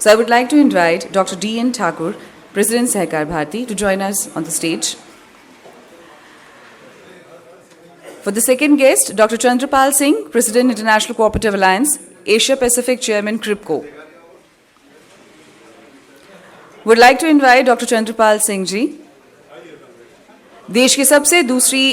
So I would like to invite Dr. D.N. Thakur, President Sahakar Bharati, to join us on the stage. For the second guest, Dr. Chandrapal Singh, President, International Cooperative Alliance, Asia Pacific Chairman, CRIPCO. Would like to invite Dr. Chandrapal Singh जी. देश की सबसे दूसरी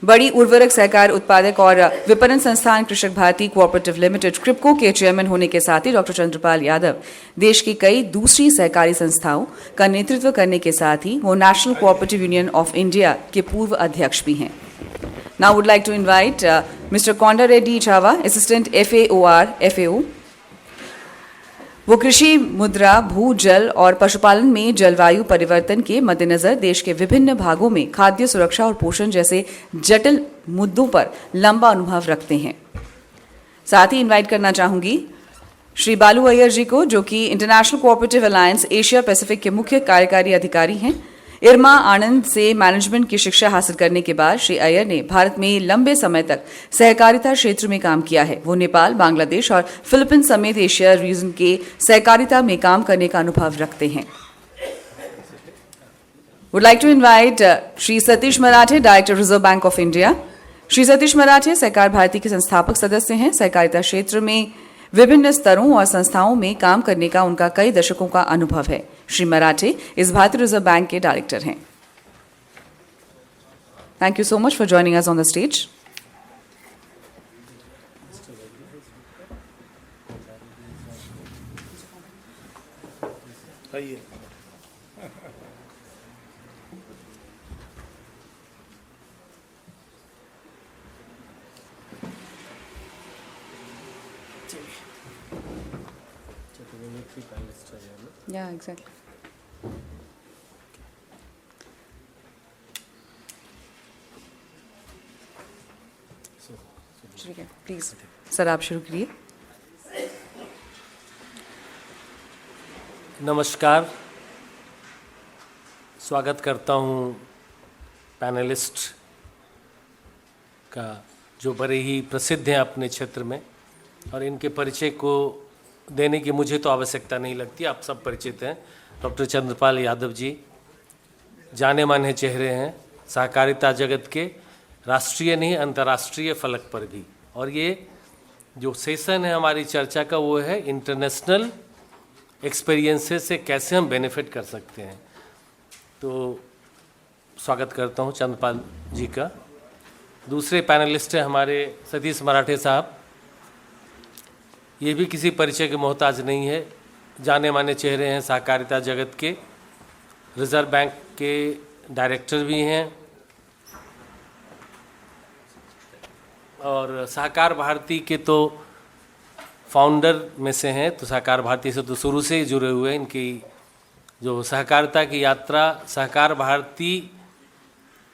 बड़ी उर्वरक सहकार उत्पादक और विपणन संस्थान कृषक भारती कोऑपरेटिव लिमिटेड क्रिप्को के चेयरमैन होने के साथ ही डॉक्टर चंद्रपाल यादव देश की कई दूसरी सहकारी संस्थाओं का नेतृत्व करने के साथ ही वो national cooperative union of India के पूर्व अध्यक्ष भी हैं. Now I would like to invite Mr. Konda Reddy Chava, Assistant FAOR, FAO. वो कृषि, मुद्रा, भू, जल और पशुपालन में जलवायु परिवर्तन के मद्देनजर देश के विभिन्न भागों में खाद्य सुरक्षा और पोषण जैसे जटिल मुद्दों पर लंबा अनुभव रखते हैं. साथ ही इनवाइट करना चाहूंगी श्री बालू अय्यर जी को, जो कि international cooperative alliance Asia Pacific के मुख्य कार्यकारी अधिकारी हैं. इरमा आनंद से मैनेजमेंट की शिक्षा हासिल करने के बाद श्री अय्यर ने भारत में लंबे समय तक सहकारिता क्षेत्र में काम किया है. वो नेपाल, बांग्लादेश और फिलीपींस समेत एशिया रीजन के सहकारिता में काम करने का अनुभव रखते हैं. Would like to invite Shri Satish Marathe, director Reserve Bank of India. Shri Satish Marathe Sahakar Bharti के संस्थापक सदस्य हैं. सहकारिता क्षेत्र में विभिन्न स्तरों और संस्थाओं में काम करने का उनका कई दशकों का अनुभव है. श्री मराठे इस भारतीय रिजर्व बैंक के डायरेक्टर हैं. Thank you so much for joining us on the stage. Yeah, exactly. ठीक है, प्लीज सर आप शुरू करिए. नमस्कार, स्वागत करता हूँ पैनलिस्ट का, जो बड़े ही प्रसिद्ध हैं अपने क्षेत्र में, और इनके परिचय को देने की मुझे तो आवश्यकता नहीं लगती, आप सब परिचित हैं. डॉक्टर चंद्रपाल यादव जी जाने माने चेहरे हैं सहकारिता जगत के, राष्ट्रीय नहीं अंतर्राष्ट्रीय फलक पर भी. और ये जो सेशन है हमारी चर्चा का, वो है इंटरनेशनल एक्सपीरियंसेस से कैसे हम बेनिफिट कर सकते हैं. तो स्वागत करता हूँ चंद्रपाल जी का. दूसरे पैनलिस्ट हैं हमारे सतीश मराठे साहब. ये भी किसी परिचय के मोहताज नहीं है, जाने माने चेहरे हैं सहकारिता जगत के, रिजर्व बैंक के डायरेक्टर भी हैं और सहकार भारती के तो फाउंडर में से हैं. तो सहकार भारती से तो शुरू से ही जुड़े हुए हैं. इनकी जो सहकारिता की यात्रा, सहकार भारती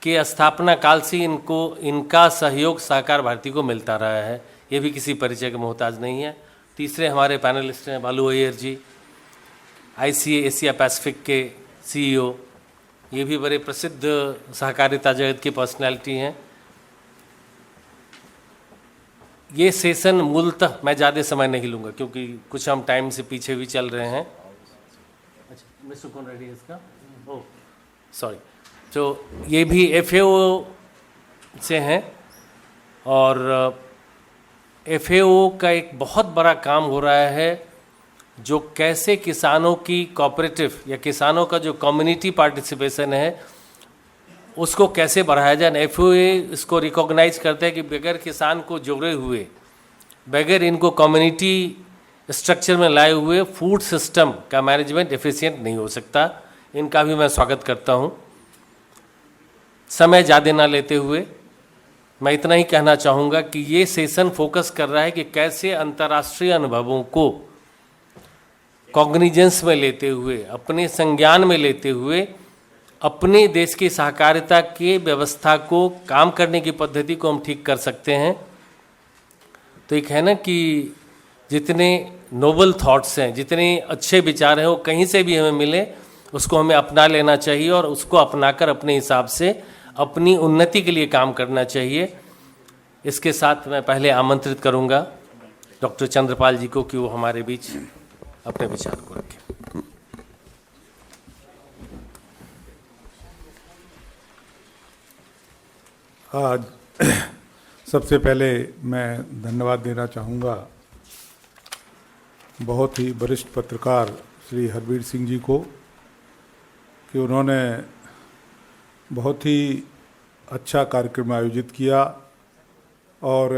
के स्थापना काल से इनका सहयोग सहकार भारती को मिलता रहा है. ये भी किसी परिचय के मोहताज नहीं है. तीसरे हमारे पैनलिस्ट हैं बालू अय्यर जी, ICA एशिया पैसिफिक के CEO. ये भी बड़े प्रसिद्ध सहकारिता जगत की पर्सनैलिटी हैं. ये सेशन मूलतः मैं ज़्यादा समय नहीं लूँगा क्योंकि कुछ हम टाइम से पीछे भी चल रहे हैं. अच्छा, मिस्टर कौन रेडी है इसका? Oh sorry. तो ये भी FAO से हैं और FAO का एक बहुत बड़ा काम हो रहा है, जो कैसे किसानों की कोऑपरेटिव या किसानों का जो कम्युनिटी पार्टिसिपेशन है उसको कैसे बढ़ाया जाए. FAO इसको रिकॉग्नाइज करते हैं कि बगैर किसान को जोड़े हुए, बगैर इनको कम्युनिटी स्ट्रक्चर में लाए हुए फूड सिस्टम का मैनेजमेंट एफिशिएंट नहीं हो सकता. इनका भी मैं स्वागत करता हूँ. समय ज़्यादा ना लेते हुए मैं इतना ही कहना चाहूँगा कि ये सेशन फोकस कर रहा है कि कैसे अंतर्राष्ट्रीय अनुभवों को कॉग्निजेंस में लेते हुए, अपने संज्ञान में लेते हुए, अपने देश की सहकारिता के व्यवस्था को, काम करने की पद्धति को हम ठीक कर सकते हैं. तो एक है ना कि जितने नोबल थॉट्स हैं, जितने अच्छे विचार हैं, वो कहीं से भी हमें मिले उसको हमें अपना लेना चाहिए और उसको अपनाकर अपने हिसाब से अपनी उन्नति के लिए काम करना चाहिए. इसके साथ मैं पहले आमंत्रित करूंगा डॉक्टर चंद्रपाल जी को कि वो हमारे बीच अपने विचार को रखें। आज सबसे पहले मैं धन्यवाद देना चाहूँगा बहुत ही वरिष्ठ पत्रकार श्री हरवीर सिंह जी को कि उन्होंने बहुत ही अच्छा कार्यक्रम आयोजित किया और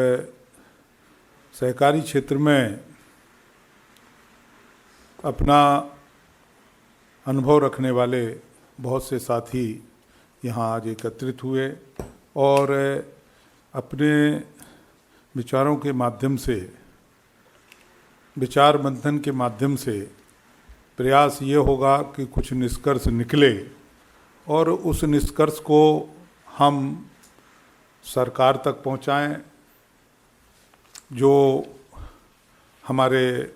सहकारी क्षेत्र में अपना अनुभव रखने वाले बहुत से साथी यहाँ आज एकत्रित हुए और अपने विचारों के माध्यम से, विचार मंथन के माध्यम से प्रयास ये होगा कि कुछ निष्कर्ष निकले और उस निष्कर्ष को हम सरकार तक पहुंचाएं। जो हमारे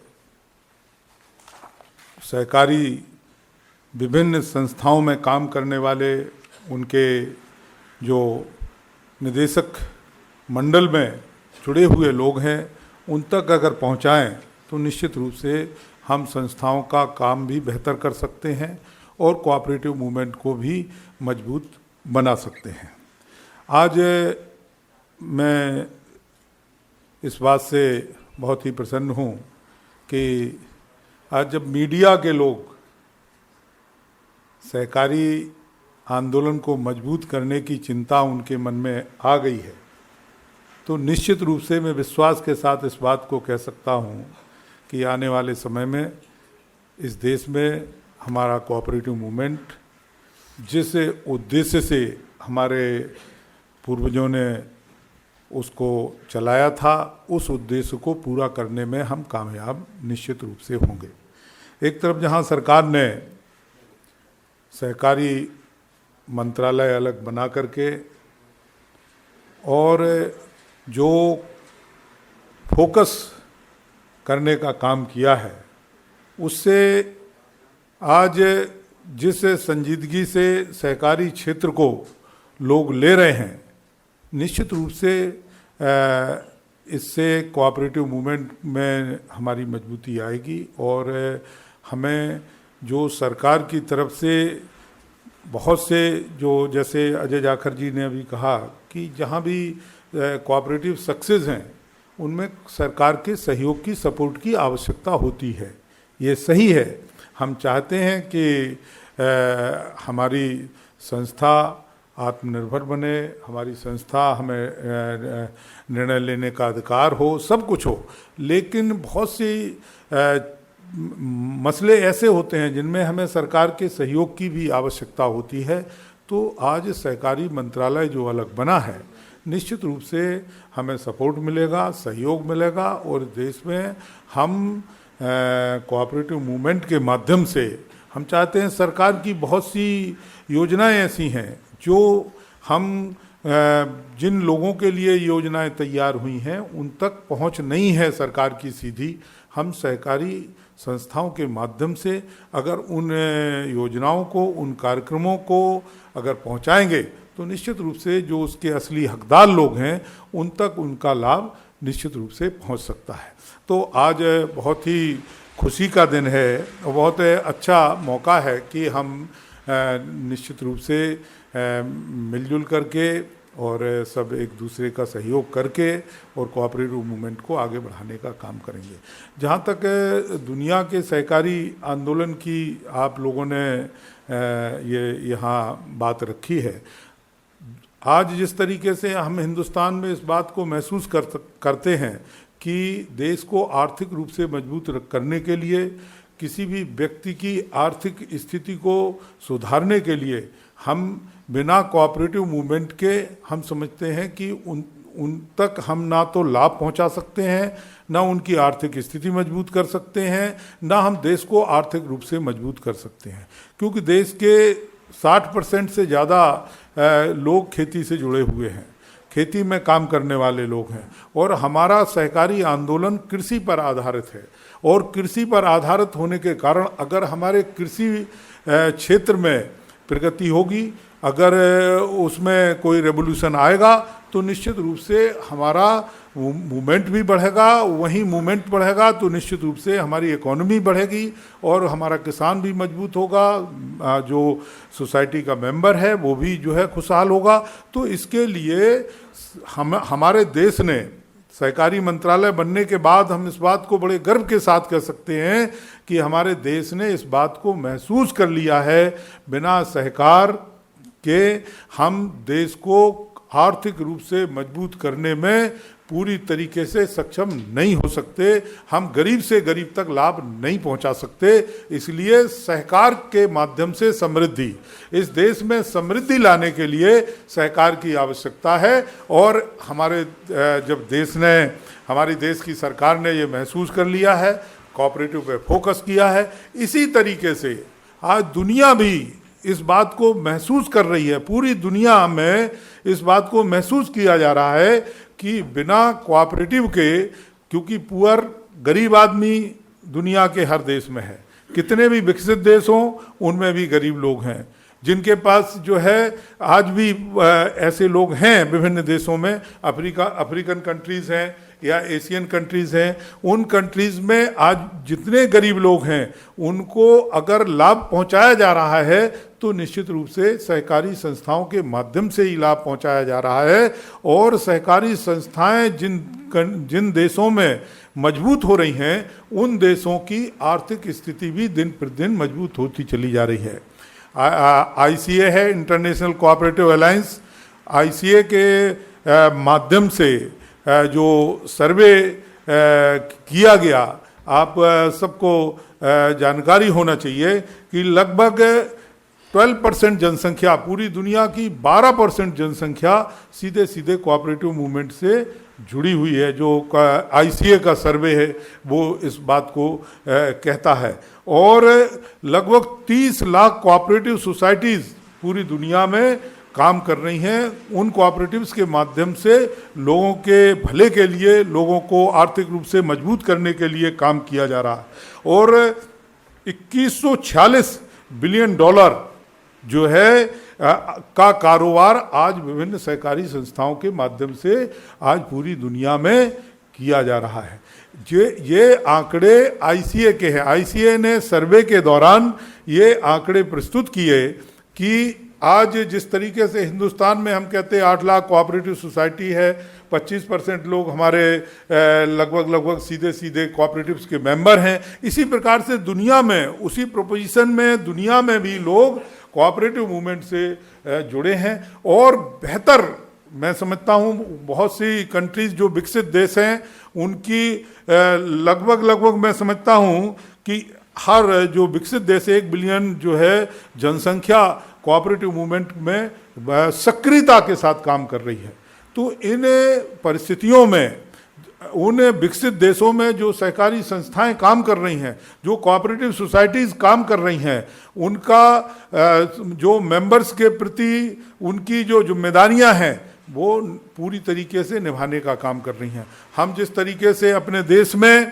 सहकारी विभिन्न संस्थाओं में काम करने वाले उनके जो निदेशक मंडल में जुड़े हुए लोग हैं उन तक अगर पहुंचाएं तो निश्चित रूप से हम संस्थाओं का काम भी बेहतर कर सकते हैं और कोऑपरेटिव मूवमेंट को भी मजबूत बना सकते हैं। आज मैं इस बात से बहुत ही प्रसन्न हूं कि आज जब मीडिया के लोग सहकारी आंदोलन को मजबूत करने की चिंता उनके मन में आ गई है, तो निश्चित रूप से मैं विश्वास के साथ इस बात को कह सकता हूं कि आने वाले समय में इस देश में हमारा कोऑपरेटिव मूवमेंट जिस उद्देश्य से हमारे पूर्वजों ने उसको चलाया था, उस उद्देश्य को पूरा करने में हम कामयाब निश्चित रूप से होंगे। एक तरफ जहां सरकार ने सहकारी मंत्रालय अलग बना करके और जो फोकस करने का काम किया है, उससे आज जिस संजीदगी से सहकारी क्षेत्र को लोग ले रहे हैं, निश्चित रूप से इससे कोऑपरेटिव मूवमेंट में हमारी मजबूती आएगी और हमें जो सरकार की तरफ से बहुत से जो जैसे अजय जाखड़ जी ने अभी कहा कि जहाँ भी कोऑपरेटिव सक्सेस हैं उनमें सरकार के सहयोग की, सपोर्ट की आवश्यकता होती है। ये सही है। हम चाहते हैं कि हमारी संस्था आत्मनिर्भर बने, हमारी संस्था हमें निर्णय लेने का अधिकार हो, सब कुछ हो, लेकिन बहुत सी मसले ऐसे होते हैं जिनमें हमें सरकार के सहयोग की भी आवश्यकता होती है। तो आज सहकारी मंत्रालय जो अलग बना है, निश्चित रूप से हमें सपोर्ट मिलेगा, सहयोग मिलेगा और देश में हम कोऑपरेटिव मूवमेंट के माध्यम से हम चाहते हैं, सरकार की बहुत सी योजनाएं ऐसी हैं जो हम जिन लोगों के लिए योजनाएं तैयार हुई हैं उन तक पहुंच नहीं है सरकार की सीधी, हम सहकारी संस्थाओं के माध्यम से अगर उन योजनाओं को, उन कार्यक्रमों को अगर पहुंचाएंगे तो निश्चित रूप से जो उसके असली हकदार लोग हैं उन तक उनका लाभ निश्चित रूप से पहुंच सकता है। तो आज बहुत ही खुशी का दिन है और बहुत अच्छा मौका है कि हम निश्चित रूप से मिलजुल करके और सब एक दूसरे का सहयोग करके और कोऑपरेटिव मूवमेंट को आगे बढ़ाने का काम करेंगे। जहाँ तक दुनिया के सहकारी आंदोलन की आप लोगों ने ये यहाँ बात रखी है, आज जिस तरीके से हम हिंदुस्तान में इस बात को महसूस करते हैं कि देश को आर्थिक रूप से मजबूत करने के लिए, किसी भी व्यक्ति की आर्थिक स्थिति को सुधारने के लिए हम बिना कोऑपरेटिव मूवमेंट के हम समझते हैं कि उन तक हम ना तो लाभ पहुंचा सकते हैं, ना उनकी आर्थिक स्थिति मजबूत कर सकते हैं, ना हम देश को आर्थिक रूप से मजबूत कर सकते हैं। क्योंकि देश के 60% से ज़्यादा लोग खेती से जुड़े हुए हैं, खेती में काम करने वाले लोग हैं और हमारा सहकारी आंदोलन कृषि पर आधारित है। और कृषि पर आधारित होने के कारण अगर हमारे कृषि क्षेत्र में प्रगति होगी, अगर उसमें कोई रेवोल्यूशन आएगा तो निश्चित रूप से हमारा मूवमेंट भी बढ़ेगा, वहीं मूवमेंट बढ़ेगा तो निश्चित रूप से हमारी इकोनॉमी बढ़ेगी और हमारा किसान भी मजबूत होगा, जो सोसाइटी का मेंबर है वो भी जो है खुशहाल होगा। तो इसके लिए हमारे देश ने सहकारी मंत्रालय बनने के बाद हम इस बात को बड़े गर्व के साथ कह सकते हैं कि हमारे देश ने इस बात को महसूस कर लिया है, बिना सहकार के हम देश को आर्थिक रूप से मजबूत करने में पूरी तरीके से सक्षम नहीं हो सकते, हम गरीब से गरीब तक लाभ नहीं पहुंचा सकते। इसलिए सहकार के माध्यम से समृद्धि, इस देश में समृद्धि लाने के लिए सहकार की आवश्यकता है। और हमारे जब हमारी देश की सरकार ने ये महसूस कर लिया है, कोऑपरेटिव पे फोकस किया है, इसी तरीके से आज दुनिया भी इस बात को महसूस कर रही है, पूरी दुनिया में इस बात को महसूस किया जा रहा है कि बिना कोऑपरेटिव के, क्योंकि पुअर गरीब आदमी दुनिया के हर देश में है, कितने भी विकसित देश हों उनमें भी गरीब लोग हैं, जिनके पास जो है आज भी ऐसे लोग हैं विभिन्न देशों में, अफ्रीकन कंट्रीज़ हैं या एशियन कंट्रीज़ हैं, उन कंट्रीज़ में आज जितने गरीब लोग हैं उनको अगर लाभ पहुंचाया जा रहा है तो निश्चित रूप से सहकारी संस्थाओं के माध्यम से ही लाभ पहुंचाया जा रहा है। और सहकारी संस्थाएं जिन देशों में मजबूत हो रही हैं उन देशों की आर्थिक स्थिति भी दिन प्रतिदिन मजबूत होती चली जा रही है। ICA है, इंटरनेशनल कोऑपरेटिव अलायंस, ICA के माध्यम से जो सर्वे किया गया, आप सबको जानकारी होना चाहिए कि लगभग 12% जनसंख्या, पूरी दुनिया की 12% जनसंख्या सीधे सीधे कोऑपरेटिव मूवमेंट से जुड़ी हुई है। जो ICA का सर्वे है वो इस बात को कहता है। और लगभग 30 लाख कोऑपरेटिव सोसाइटीज़ पूरी दुनिया में काम कर रही हैं। उन कोऑपरेटिव्स के माध्यम से लोगों के भले के लिए, लोगों को आर्थिक रूप से मजबूत करने के लिए काम किया जा रहा है। और 2146 बिलियन डॉलर जो है का कारोबार आज विभिन्न सहकारी संस्थाओं के माध्यम से आज पूरी दुनिया में किया जा रहा है। ये आंकड़े ICA के हैं। ICA ने सर्वे के दौरान ये आंकड़े प्रस्तुत किए कि आज जिस तरीके से हिंदुस्तान में हम कहते हैं 8 लाख कोऑपरेटिव सोसाइटी है, 25% लोग हमारे लगभग सीधे सीधे कोऑपरेटिव्स के मेंबर हैं, इसी प्रकार से दुनिया में उसी प्रोपोजिशन में दुनिया में भी लोग कोऑपरेटिव मूवमेंट से जुड़े हैं। और बेहतर मैं समझता हूँ बहुत सी कंट्रीज जो विकसित देश हैं उनकी लगभग मैं समझता हूँ कि हर जो विकसित देश 1 बिलियन जो है जनसंख्या कोऑपरेटिव मूवमेंट में सक्रियता के साथ काम कर रही है। तो इन परिस्थितियों में उन विकसित देशों में जो सहकारी संस्थाएं काम कर रही हैं, जो कोऑपरेटिव सोसाइटीज़ काम कर रही हैं, उनका जो मेंबर्स के प्रति उनकी जो जिम्मेदारियां हैं वो पूरी तरीके से निभाने का काम कर रही हैं। हम जिस तरीके से अपने देश में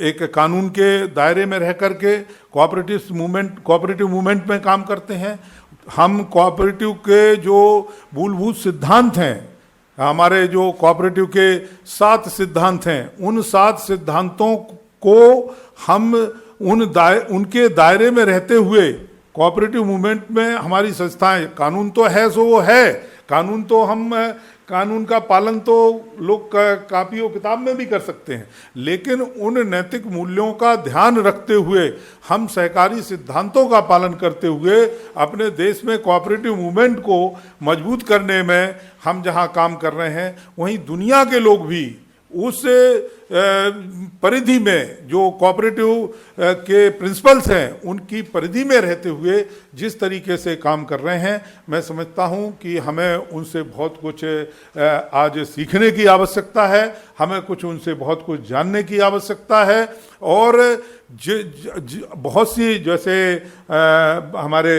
एक कानून के दायरे में रह करके कोऑपरेटिव मूवमेंट में काम करते हैं, हम कोऑपरेटिव के जो मूलभूत सिद्धांत हैं, हमारे जो कोऑपरेटिव के 7 सिद्धांत हैं, उन 7 सिद्धांतों को हम उनके दायरे में रहते हुए कोऑपरेटिव मूवमेंट में हमारी संस्थाएं, कानून तो है सो वो है, कानून का पालन तो लोग कापियों किताब में भी कर सकते हैं, लेकिन उन नैतिक मूल्यों का ध्यान रखते हुए, हम सहकारी सिद्धांतों का पालन करते हुए अपने देश में कोऑपरेटिव मूवमेंट को मजबूत करने में हम जहां काम कर रहे हैं, वहीं दुनिया के लोग भी उस परिधि में जो कोऑपरेटिव के प्रिंसिपल्स हैं उनकी परिधि में रहते हुए जिस तरीके से काम कर रहे हैं, मैं समझता हूं कि हमें उनसे बहुत कुछ आज सीखने की आवश्यकता है, हमें कुछ उनसे बहुत कुछ जानने की आवश्यकता है। और बहुत सी, जैसे हमारे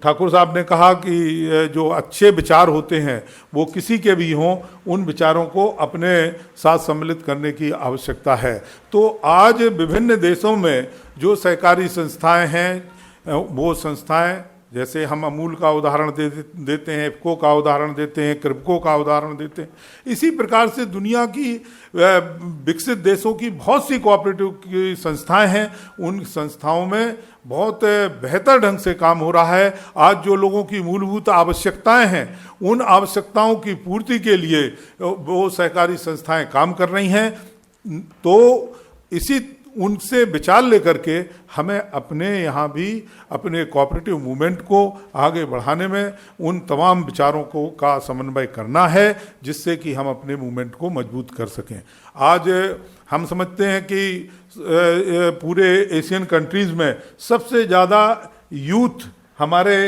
ठाकुर साहब ने कहा कि जो अच्छे विचार होते हैं वो किसी के भी हों, उन विचारों को अपने साथ सम्मिलित करने की आवश्यकता है। तो आज विभिन्न देशों में जो सहकारी संस्थाएं हैं वो संस्थाएं जैसे हम अमूल का उदाहरण देते हैं, इफ़को का उदाहरण देते हैं, क्रिप्को का उदाहरण देते हैं। इसी प्रकार से दुनिया की विकसित देशों की बहुत सी कोऑपरेटिव की संस्थाएं हैं। उन संस्थाओं में बहुत बेहतर ढंग से काम हो रहा है। आज जो लोगों की मूलभूत आवश्यकताएं हैं, उन आवश्यकताओं की पूर्ति के लिए वो सहकारी संस्थाएं काम कर रही हैं। तो इसी उनसे विचार लेकर के हमें अपने यहाँ भी अपने कोऑपरेटिव मूवमेंट को आगे बढ़ाने में उन तमाम विचारों को का समन्वय करना है, जिससे कि हम अपने मूवमेंट को मजबूत कर सकें। आज हम समझते हैं कि पूरे एशियन कंट्रीज़ में सबसे ज़्यादा यूथ हमारे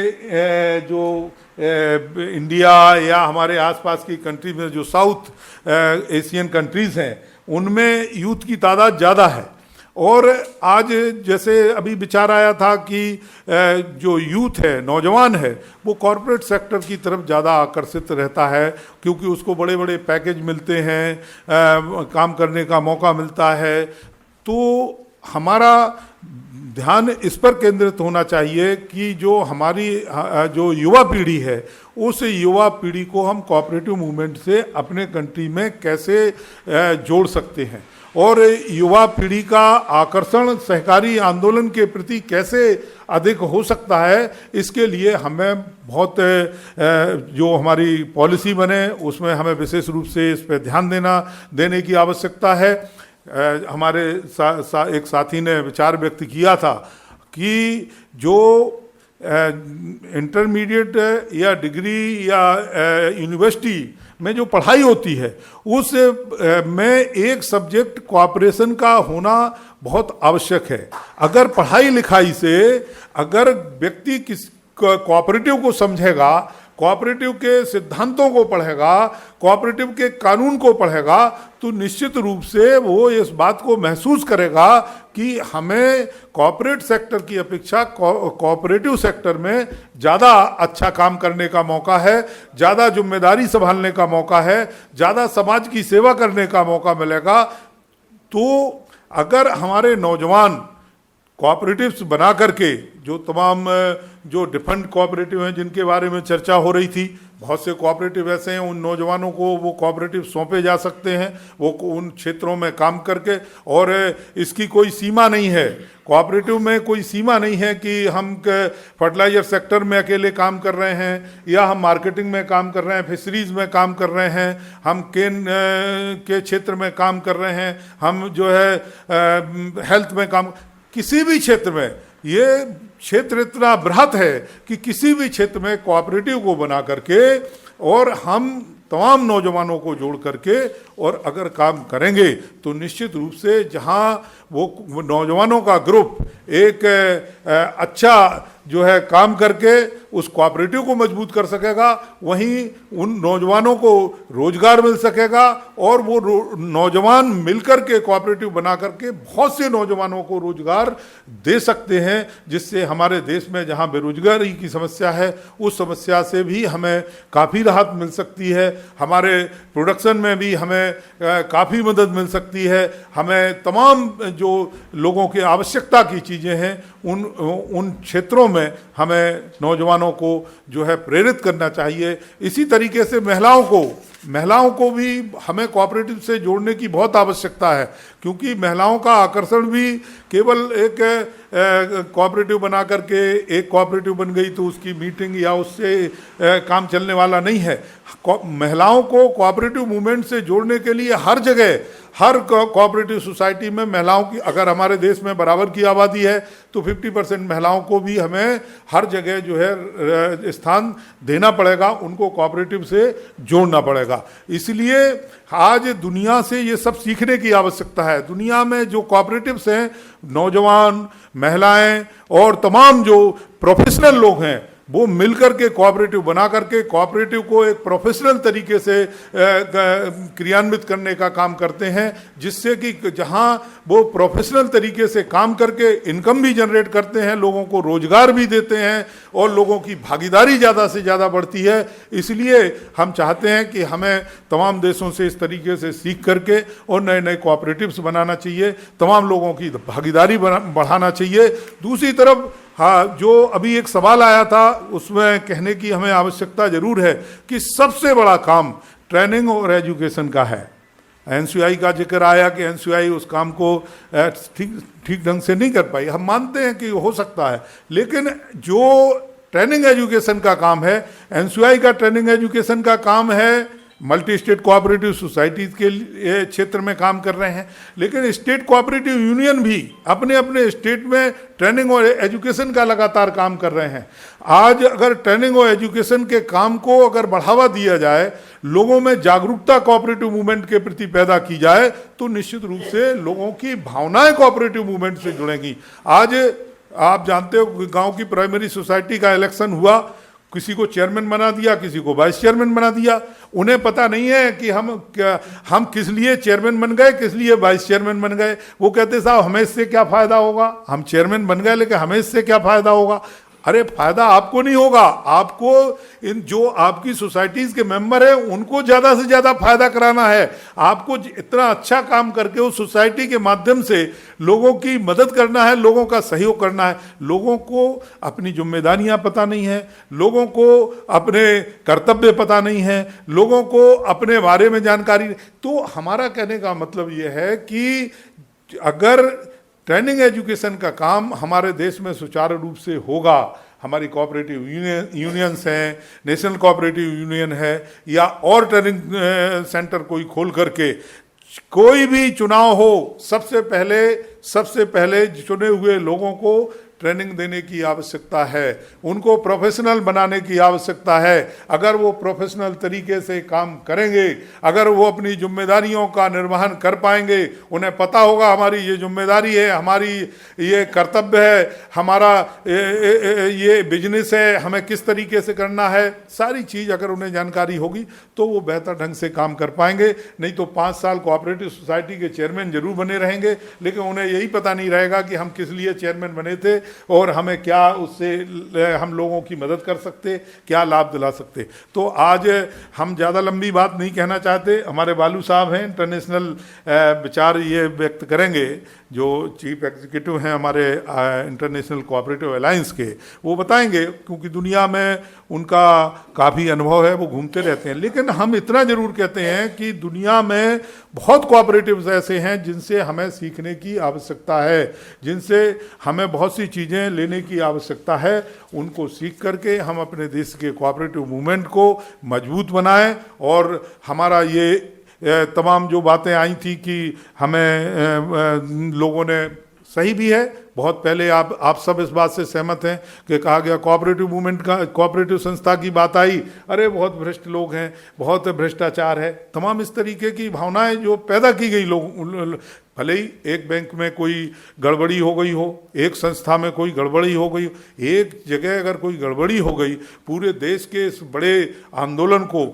जो इंडिया या हमारे आसपास की कंट्रीज में जो साउथ एशियन कंट्रीज़ हैं, उनमें यूथ की तादाद ज़्यादा है। और आज जैसे अभी विचार आया था कि जो यूथ है, नौजवान है, वो कॉरपोरेट सेक्टर की तरफ ज़्यादा आकर्षित रहता है, क्योंकि उसको बड़े बड़े पैकेज मिलते हैं, काम करने का मौका मिलता है। तो हमारा ध्यान इस पर केंद्रित होना चाहिए कि जो हमारी जो युवा पीढ़ी है, उस युवा पीढ़ी को हम कोऑपरेटिव मूवमेंट से अपने कंट्री में कैसे जोड़ सकते हैं, और युवा पीढ़ी का आकर्षण सहकारी आंदोलन के प्रति कैसे अधिक हो सकता है। इसके लिए हमें बहुत जो हमारी पॉलिसी बने, उसमें हमें विशेष रूप से इस पर ध्यान देने की आवश्यकता है। हमारे एक साथी ने विचार व्यक्त किया था कि जो इंटरमीडिएट या डिग्री या यूनिवर्सिटी में जो पढ़ाई होती है, उस में एक सब्जेक्ट कोऑपरेशन का होना बहुत आवश्यक है। अगर पढ़ाई लिखाई से अगर व्यक्ति किस कोऑपरेटिव को समझेगा, कोऑपरेटिव के सिद्धांतों को पढ़ेगा, कोऑपरेटिव के कानून को पढ़ेगा, तो निश्चित रूप से वो इस बात को महसूस करेगा कि हमें कॉर्पोरेट सेक्टर की अपेक्षा कोऑपरेटिव सेक्टर में ज़्यादा अच्छा काम करने का मौका है, ज़्यादा जिम्मेदारी संभालने का मौका है, ज़्यादा समाज की सेवा करने का मौका मिलेगा। तो अगर हमारे नौजवान कोऑपरेटिव्स बना करके, जो तमाम जो डिफरेंट कोऑपरेटिव हैं जिनके बारे में चर्चा हो रही थी, बहुत से कोऑपरेटिव ऐसे हैं, उन नौजवानों को वो कोऑपरेटिव सौंपे जा सकते हैं, वो उन क्षेत्रों में काम करके। और इसकी कोई सीमा नहीं है, कोऑपरेटिव में कोई सीमा नहीं है कि हम फर्टिलाइजर सेक्टर में अकेले काम कर रहे हैं, या हम मार्केटिंग में काम कर रहे हैं, फिशरीज में काम कर रहे हैं, हम केन के क्षेत्र में काम कर रहे हैं, हम जो है हेल्थ में काम, किसी भी क्षेत्र में। ये क्षेत्र इतना बृहत है कि किसी भी क्षेत्र में कोऑपरेटिव को बना करके और हम तमाम नौजवानों को जोड़ करके और अगर काम करेंगे, तो निश्चित रूप से जहां वो नौजवानों का ग्रुप एक अच्छा जो है काम करके उस कोऑपरेटिव को मजबूत कर सकेगा, वहीं उन नौजवानों को रोजगार मिल सकेगा, और वो नौजवान मिलकर के कोऑपरेटिव बना करके बहुत से नौजवानों को रोजगार दे सकते हैं, जिससे हमारे देश में जहां बेरोजगारी की समस्या है, उस समस्या से भी हमें काफ़ी राहत मिल सकती है। हमारे प्रोडक्शन में भी हमें काफ़ी मदद मिल सकती है। हमें तमाम जो लोगों की आवश्यकता की चीज़ें हैं, उन क्षेत्रों में हमें नौजवानों को जो है प्रेरित करना चाहिए। इसी तरीके से महिलाओं को भी हमें कोऑपरेटिव से जोड़ने की बहुत आवश्यकता है, क्योंकि महिलाओं का आकर्षण भी केवल एक कोऑपरेटिव बना करके एक कोऑपरेटिव बन गई तो उसकी मीटिंग या उससे काम चलने वाला नहीं है। महिलाओं को कोऑपरेटिव मूवमेंट से जोड़ने के लिए हर जगह, हर कोऑपरेटिव सोसाइटी में महिलाओं की, अगर हमारे देश में बराबर की आबादी है तो 50% महिलाओं को भी हमें हर जगह जो है स्थान देना पड़ेगा, उनको कोऑपरेटिव से जोड़ना पड़ेगा। इसलिए आज दुनिया से ये सब सीखने की आवश्यकता है। दुनिया में जो कोऑपरेटिव्स हैं, नौजवान, महिलाएं और तमाम जो प्रोफेशनल लोग हैं, वो मिलकर के कोऑपरेटिव बना करके कोऑपरेटिव को एक प्रोफेशनल तरीके से क्रियान्वित करने का काम करते हैं, जिससे कि जहां वो प्रोफेशनल तरीके से काम करके इनकम भी जनरेट करते हैं, लोगों को रोजगार भी देते हैं और लोगों की भागीदारी ज़्यादा से ज़्यादा बढ़ती है। इसलिए हम चाहते हैं कि हमें तमाम देशों से इस तरीके से सीख करके और नए नए कोऑपरेटिव्स बनाना चाहिए, तमाम लोगों की भागीदारी बढ़ाना चाहिए। दूसरी तरफ हाँ, जो अभी एक सवाल आया था उसमें कहने की हमें आवश्यकता जरूर है कि सबसे बड़ा काम ट्रेनिंग और एजुकेशन का है। एनसीआई का जिक्र आया कि एनसीआई उस काम को ठीक ढंग से नहीं कर पाई। हम मानते हैं कि हो सकता है, लेकिन जो ट्रेनिंग एजुकेशन का काम है, एनसीआई का ट्रेनिंग एजुकेशन का काम है मल्टी स्टेट कोऑपरेटिव सोसाइटीज के क्षेत्र में काम कर रहे हैं, लेकिन स्टेट कोऑपरेटिव यूनियन भी अपने अपने स्टेट में ट्रेनिंग और एजुकेशन का लगातार काम कर रहे हैं। आज अगर ट्रेनिंग और एजुकेशन के काम को अगर बढ़ावा दिया जाए, लोगों में जागरूकता कोऑपरेटिव मूवमेंट के प्रति पैदा की जाए, तो निश्चित रूप से लोगों की भावनाएं कोऑपरेटिव मूवमेंट से जुड़ेंगी। आज आप जानते हो गांव की प्राइमरी सोसाइटी का इलेक्शन हुआ, किसी को चेयरमैन बना दिया, किसी को वाइस चेयरमैन बना दिया। उन्हें पता नहीं है कि हम किस लिए चेयरमैन बन गए, किस लिए वाइस चेयरमैन बन गए। वो कहते साहब हमें इससे क्या फायदा होगा, हम चेयरमैन बन गए लेकिन हमें इससे क्या फायदा होगा। अरे फायदा आपको नहीं होगा, आपको इन जो आपकी सोसाइटीज के मेंबर हैं उनको ज्यादा से ज्यादा फायदा कराना है। आपको इतना अच्छा काम करके उस सोसाइटी के माध्यम से लोगों की मदद करना है, लोगों का सहयोग करना है। लोगों को अपनी जिम्मेदारियां पता नहीं है, लोगों को अपने कर्तव्य पता नहीं है, लोगों को अपने बारे में जानकारी। तो हमारा कहने का मतलब यह है कि अगर ट्रेनिंग एजुकेशन का काम हमारे देश में सुचारू रूप से होगा, हमारी कोऑपरेटिव यूनियंस हैं, नेशनल कोऑपरेटिव यूनियन है, या और ट्रेनिंग सेंटर कोई खोल करके कोई भी चुनाव हो, सबसे पहले चुने हुए लोगों को ट्रेनिंग देने की आवश्यकता है, उनको प्रोफेशनल बनाने की आवश्यकता है। अगर वो प्रोफेशनल तरीके से काम करेंगे, अगर वो अपनी जिम्मेदारियों का निर्वहन कर पाएंगे, उन्हें पता होगा हमारी ये जिम्मेदारी है, हमारी ये कर्तव्य है, हमारा ये बिजनेस है, हमें किस तरीके से करना है, सारी चीज़ अगर उन्हें जानकारी होगी तो वो बेहतर ढंग से काम कर पाएंगे। नहीं तो 5 साल कोऑपरेटिव सोसाइटी के चेयरमैन जरूर बने रहेंगे, लेकिन उन्हें यही पता नहीं रहेगा कि हम किस लिए चेयरमैन बने थे और हमें क्या उससे हम लोगों की मदद कर सकते, क्या लाभ दिला सकते। तो आज हम ज़्यादा लंबी बात नहीं कहना चाहते। हमारे बालू साहब हैं, इंटरनेशनल विचार ये व्यक्त करेंगे, जो चीफ एग्जीक्यूटिव हैं हमारे इंटरनेशनल कोऑपरेटिव अलायंस के, वो बताएंगे, क्योंकि दुनिया में उनका काफ़ी अनुभव है, वो घूमते रहते हैं। लेकिन हम इतना जरूर कहते हैं कि दुनिया में बहुत कोऑपरेटिव्स ऐसे हैं जिनसे हमें सीखने की आवश्यकता है, जिनसे हमें बहुत सी चीज़ें लेने की आवश्यकता है। उनको सीख करके हम अपने देश के कोऑपरेटिव मूवमेंट को मजबूत बनाएं। और हमारा ये तमाम जो बातें आई थी कि हमें लोगों ने, सही भी है, बहुत पहले आप सब इस बात से सहमत हैं कि कहा गया कोऑपरेटिव मूवमेंट का, कोऑपरेटिव संस्था की बात आई, अरे बहुत भ्रष्ट लोग हैं, बहुत भ्रष्टाचार है, तमाम इस तरीके की भावनाएं जो पैदा की गई लोग। भले ही एक बैंक में कोई गड़बड़ी हो गई हो, एक संस्था में कोई गड़बड़ी हो गई, एक जगह अगर कोई गड़बड़ी हो गई, पूरे देश के इस बड़े आंदोलन को,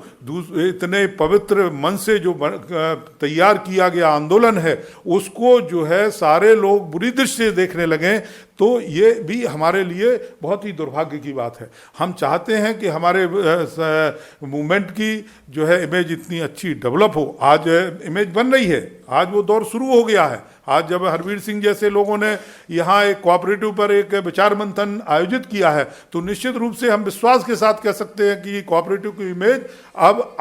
इतने पवित्र मन से जो तैयार किया गया आंदोलन है, उसको जो है सारे लोग बुरी दृष्टि से देखने लगे, तो ये भी हमारे लिए बहुत ही दुर्भाग्य की बात है। हम चाहते हैं कि हमारे मूवमेंट की जो है इमेज इतनी अच्छी डेवलप हो। आज इमेज बन रही है, आज वो दौर शुरू हो गया है। आज जब हरवीर सिंह जैसे लोगों ने यहाँ एक कोऑपरेटिव पर एक विचार मंथन आयोजित किया है, तो निश्चित रूप से हम विश्वास के साथ कह सकते हैं कि कोऑपरेटिव की इमेज अब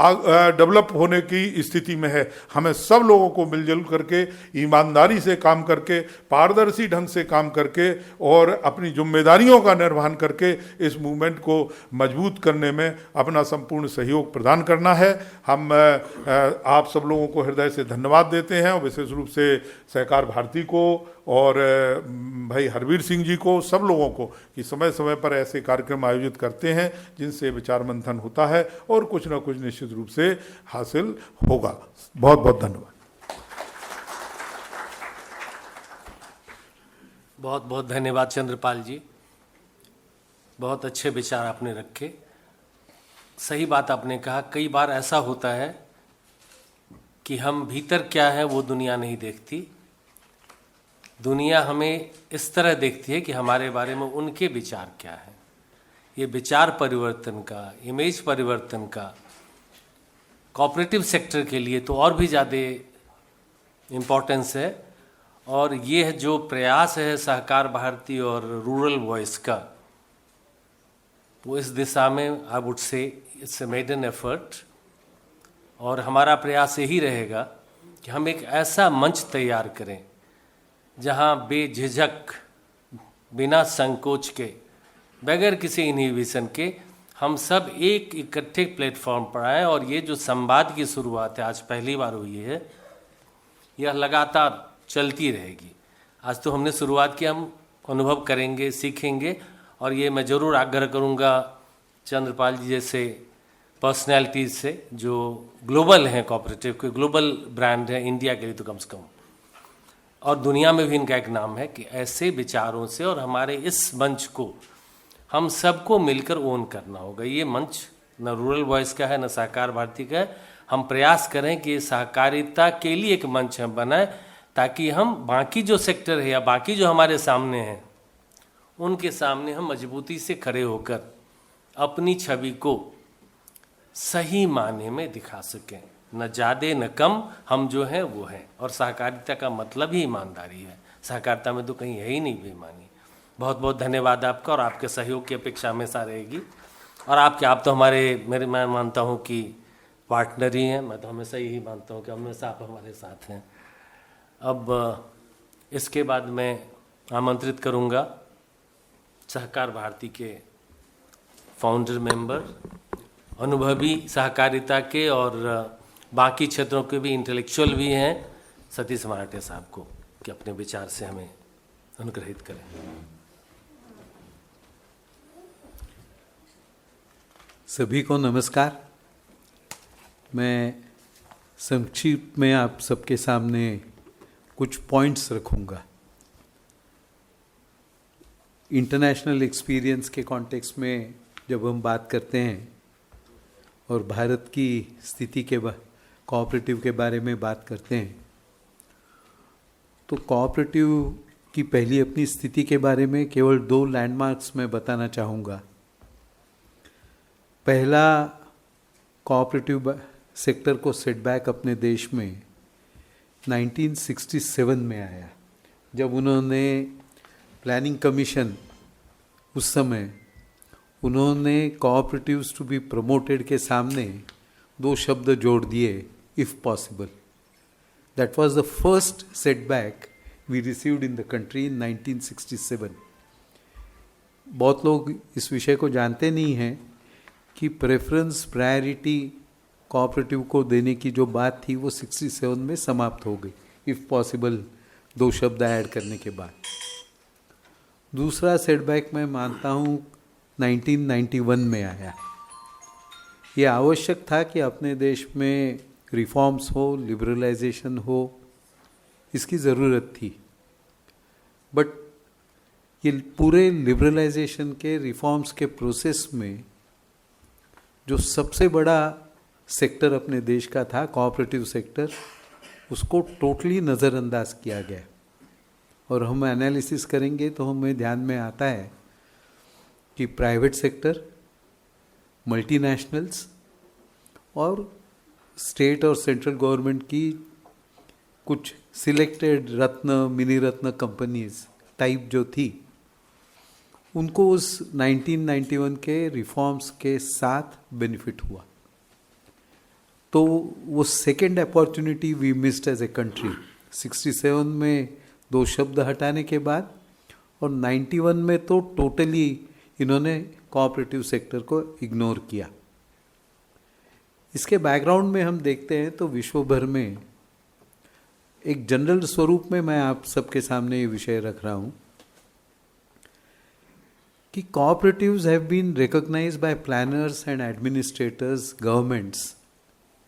डेवलप होने की स्थिति में है। हमें सब लोगों को मिलजुल करके, ईमानदारी से काम करके, पारदर्शी ढंग से काम करके और अपनी जिम्मेदारियों का निर्वहन करके इस मूवमेंट को मजबूत करने में अपना संपूर्ण सहयोग प्रदान करना है। हम आप सब लोगों को हृदय से धन्यवाद देते हैं, और विशेष रूप से सहकार भारती को और भाई हरवीर सिंह जी को, सब लोगों को, कि समय समय पर ऐसे कार्यक्रम आयोजित करते हैं जिनसे विचार मंथन होता है और कुछ ना कुछ निश्चित रूप से हासिल होगा। बहुत बहुत धन्यवाद। बहुत बहुत धन्यवाद चंद्रपाल जी, बहुत अच्छे विचार आपने रखे। सही बात आपने कहा, कई बार ऐसा होता है कि हम भीतर क्या है वो दुनिया नहीं देखती, दुनिया हमें इस तरह देखती है कि हमारे बारे में उनके विचार क्या है। ये विचार परिवर्तन का, इमेज परिवर्तन का कोऑपरेटिव सेक्टर के लिए तो और भी ज़्यादा इम्पोर्टेंस है। और ये जो प्रयास है सहकार भारती और रूरल वॉइस का, वो इस दिशा में I would say it's a made an effort. और हमारा प्रयास यही रहेगा कि हम एक ऐसा मंच तैयार करें जहां बेझिझक, बिना संकोच के, बगैर किसी इनहिबिशन के हम सब एक इकट्ठे प्लेटफॉर्म पर आए। और ये जो संवाद की शुरुआत है, आज पहली बार हुई है, यह लगातार चलती रहेगी। आज तो हमने शुरुआत की, हम अनुभव करेंगे, सीखेंगे। और ये मैं ज़रूर आग्रह करूँगा चंद्रपाल जी जैसे पर्सनैलिटीज से जो ग्लोबल हैं, कोऑपरेटिव के ग्लोबल ब्रांड हैं इंडिया के लिए तो कम से कम, और दुनिया में भी इनका एक नाम है, कि ऐसे विचारों से और हमारे इस मंच को हम सबको मिलकर ओन करना होगा। ये मंच न रूरल वॉइस का है, न सहकार भारती का है। हम प्रयास करें कि सहकारिता के लिए एक मंच हम बनाए, ताकि हम बाकी जो सेक्टर है या बाकी जो हमारे सामने हैं, उनके सामने हम मजबूती से खड़े होकर अपनी छवि को सही माने में दिखा सकें। न ज़्यादा न कम, हम जो हैं वो हैं। और सहकारिता का मतलब ही ईमानदारी है, सहकारिता में तो कहीं है ही नहीं बेईमानी। बहुत बहुत धन्यवाद आपका, और आपके सहयोग की अपेक्षा हमेशा रहेगी। और आप तो मैं मानता हूँ कि पार्टनर ही हैं। मैं तो हमेशा यही मानता हूँ कि हमेशा आप हमारे साथ हैं। अब इसके बाद मैं आमंत्रित करूँगा सहकार भारती के फाउंडर मेंबर, अनुभवी सहकारिता के और बाकी क्षेत्रों के भी इंटेलेक्चुअल भी हैं, सतीश मराठे साहब को, कि अपने विचार से हमें अनुग्रहित करें। सभी को नमस्कार। मैं संक्षिप्त में आप सबके सामने कुछ पॉइंट्स रखूंगा। इंटरनेशनल एक्सपीरियंस के कॉन्टेक्स्ट में जब हम बात करते हैं और भारत की स्थिति के कोऑपरेटिव के बारे में बात करते हैं, तो कोऑपरेटिव की पहली अपनी स्थिति के बारे में केवल 2 लैंडमार्क्स मैं बताना चाहूँगा। पहला, कोऑपरेटिव सेक्टर को सेटबैक अपने देश में 1967 में आया, जब उन्होंने प्लानिंग कमीशन, उस समय उन्होंने कोऑपरेटिव्स टू बी प्रमोटेड के सामने 2 शब्द जोड़ दिए, if possible. That was the first setback we received in the country in 1967। बहुत लोग इस विषय को जानते नहीं हैं कि प्रेफरेंस, प्रायोरिटी कोऑपरेटिव को देने की जो बात थी वो 67 में समाप्त हो गई, इफ पॉसिबल 2 शब्द ऐड करने के बाद। दूसरा सेटबैक मैं मानता हूँ 1991 में आया। ये आवश्यक था कि अपने देश में रिफॉर्म्स हो, लिबरलाइजेशन हो, इसकी ज़रूरत थी। बट ये पूरे लिबरलाइजेशन के, रिफॉर्म्स के प्रोसेस में जो सबसे बड़ा सेक्टर अपने देश का था, कोऑपरेटिव सेक्टर, उसको टोटली नज़रअंदाज किया गया। और हम एनालिसिस करेंगे तो हमें ध्यान में आता है कि प्राइवेट सेक्टर, मल्टीनेशनल्स और स्टेट और सेंट्रल गवर्नमेंट की कुछ सिलेक्टेड रत्न, मिनी रत्न कंपनीज टाइप जो थी, उनको उस 1991 के रिफॉर्म्स के साथ बेनिफिट हुआ। तो वो second opportunity we missed as a country, 67 में 2 शब्द हटाने के बाद, और 91 में तो टोटली इन्होंने कोऑपरेटिव सेक्टर को इग्नोर किया। इसके बैकग्राउंड में हम देखते हैं तो विश्व भर में एक जनरल स्वरूप में मैं आप सबके सामने ये विषय रख रहा हूँ कि cooperatives have been recognized by planners and administrators, governments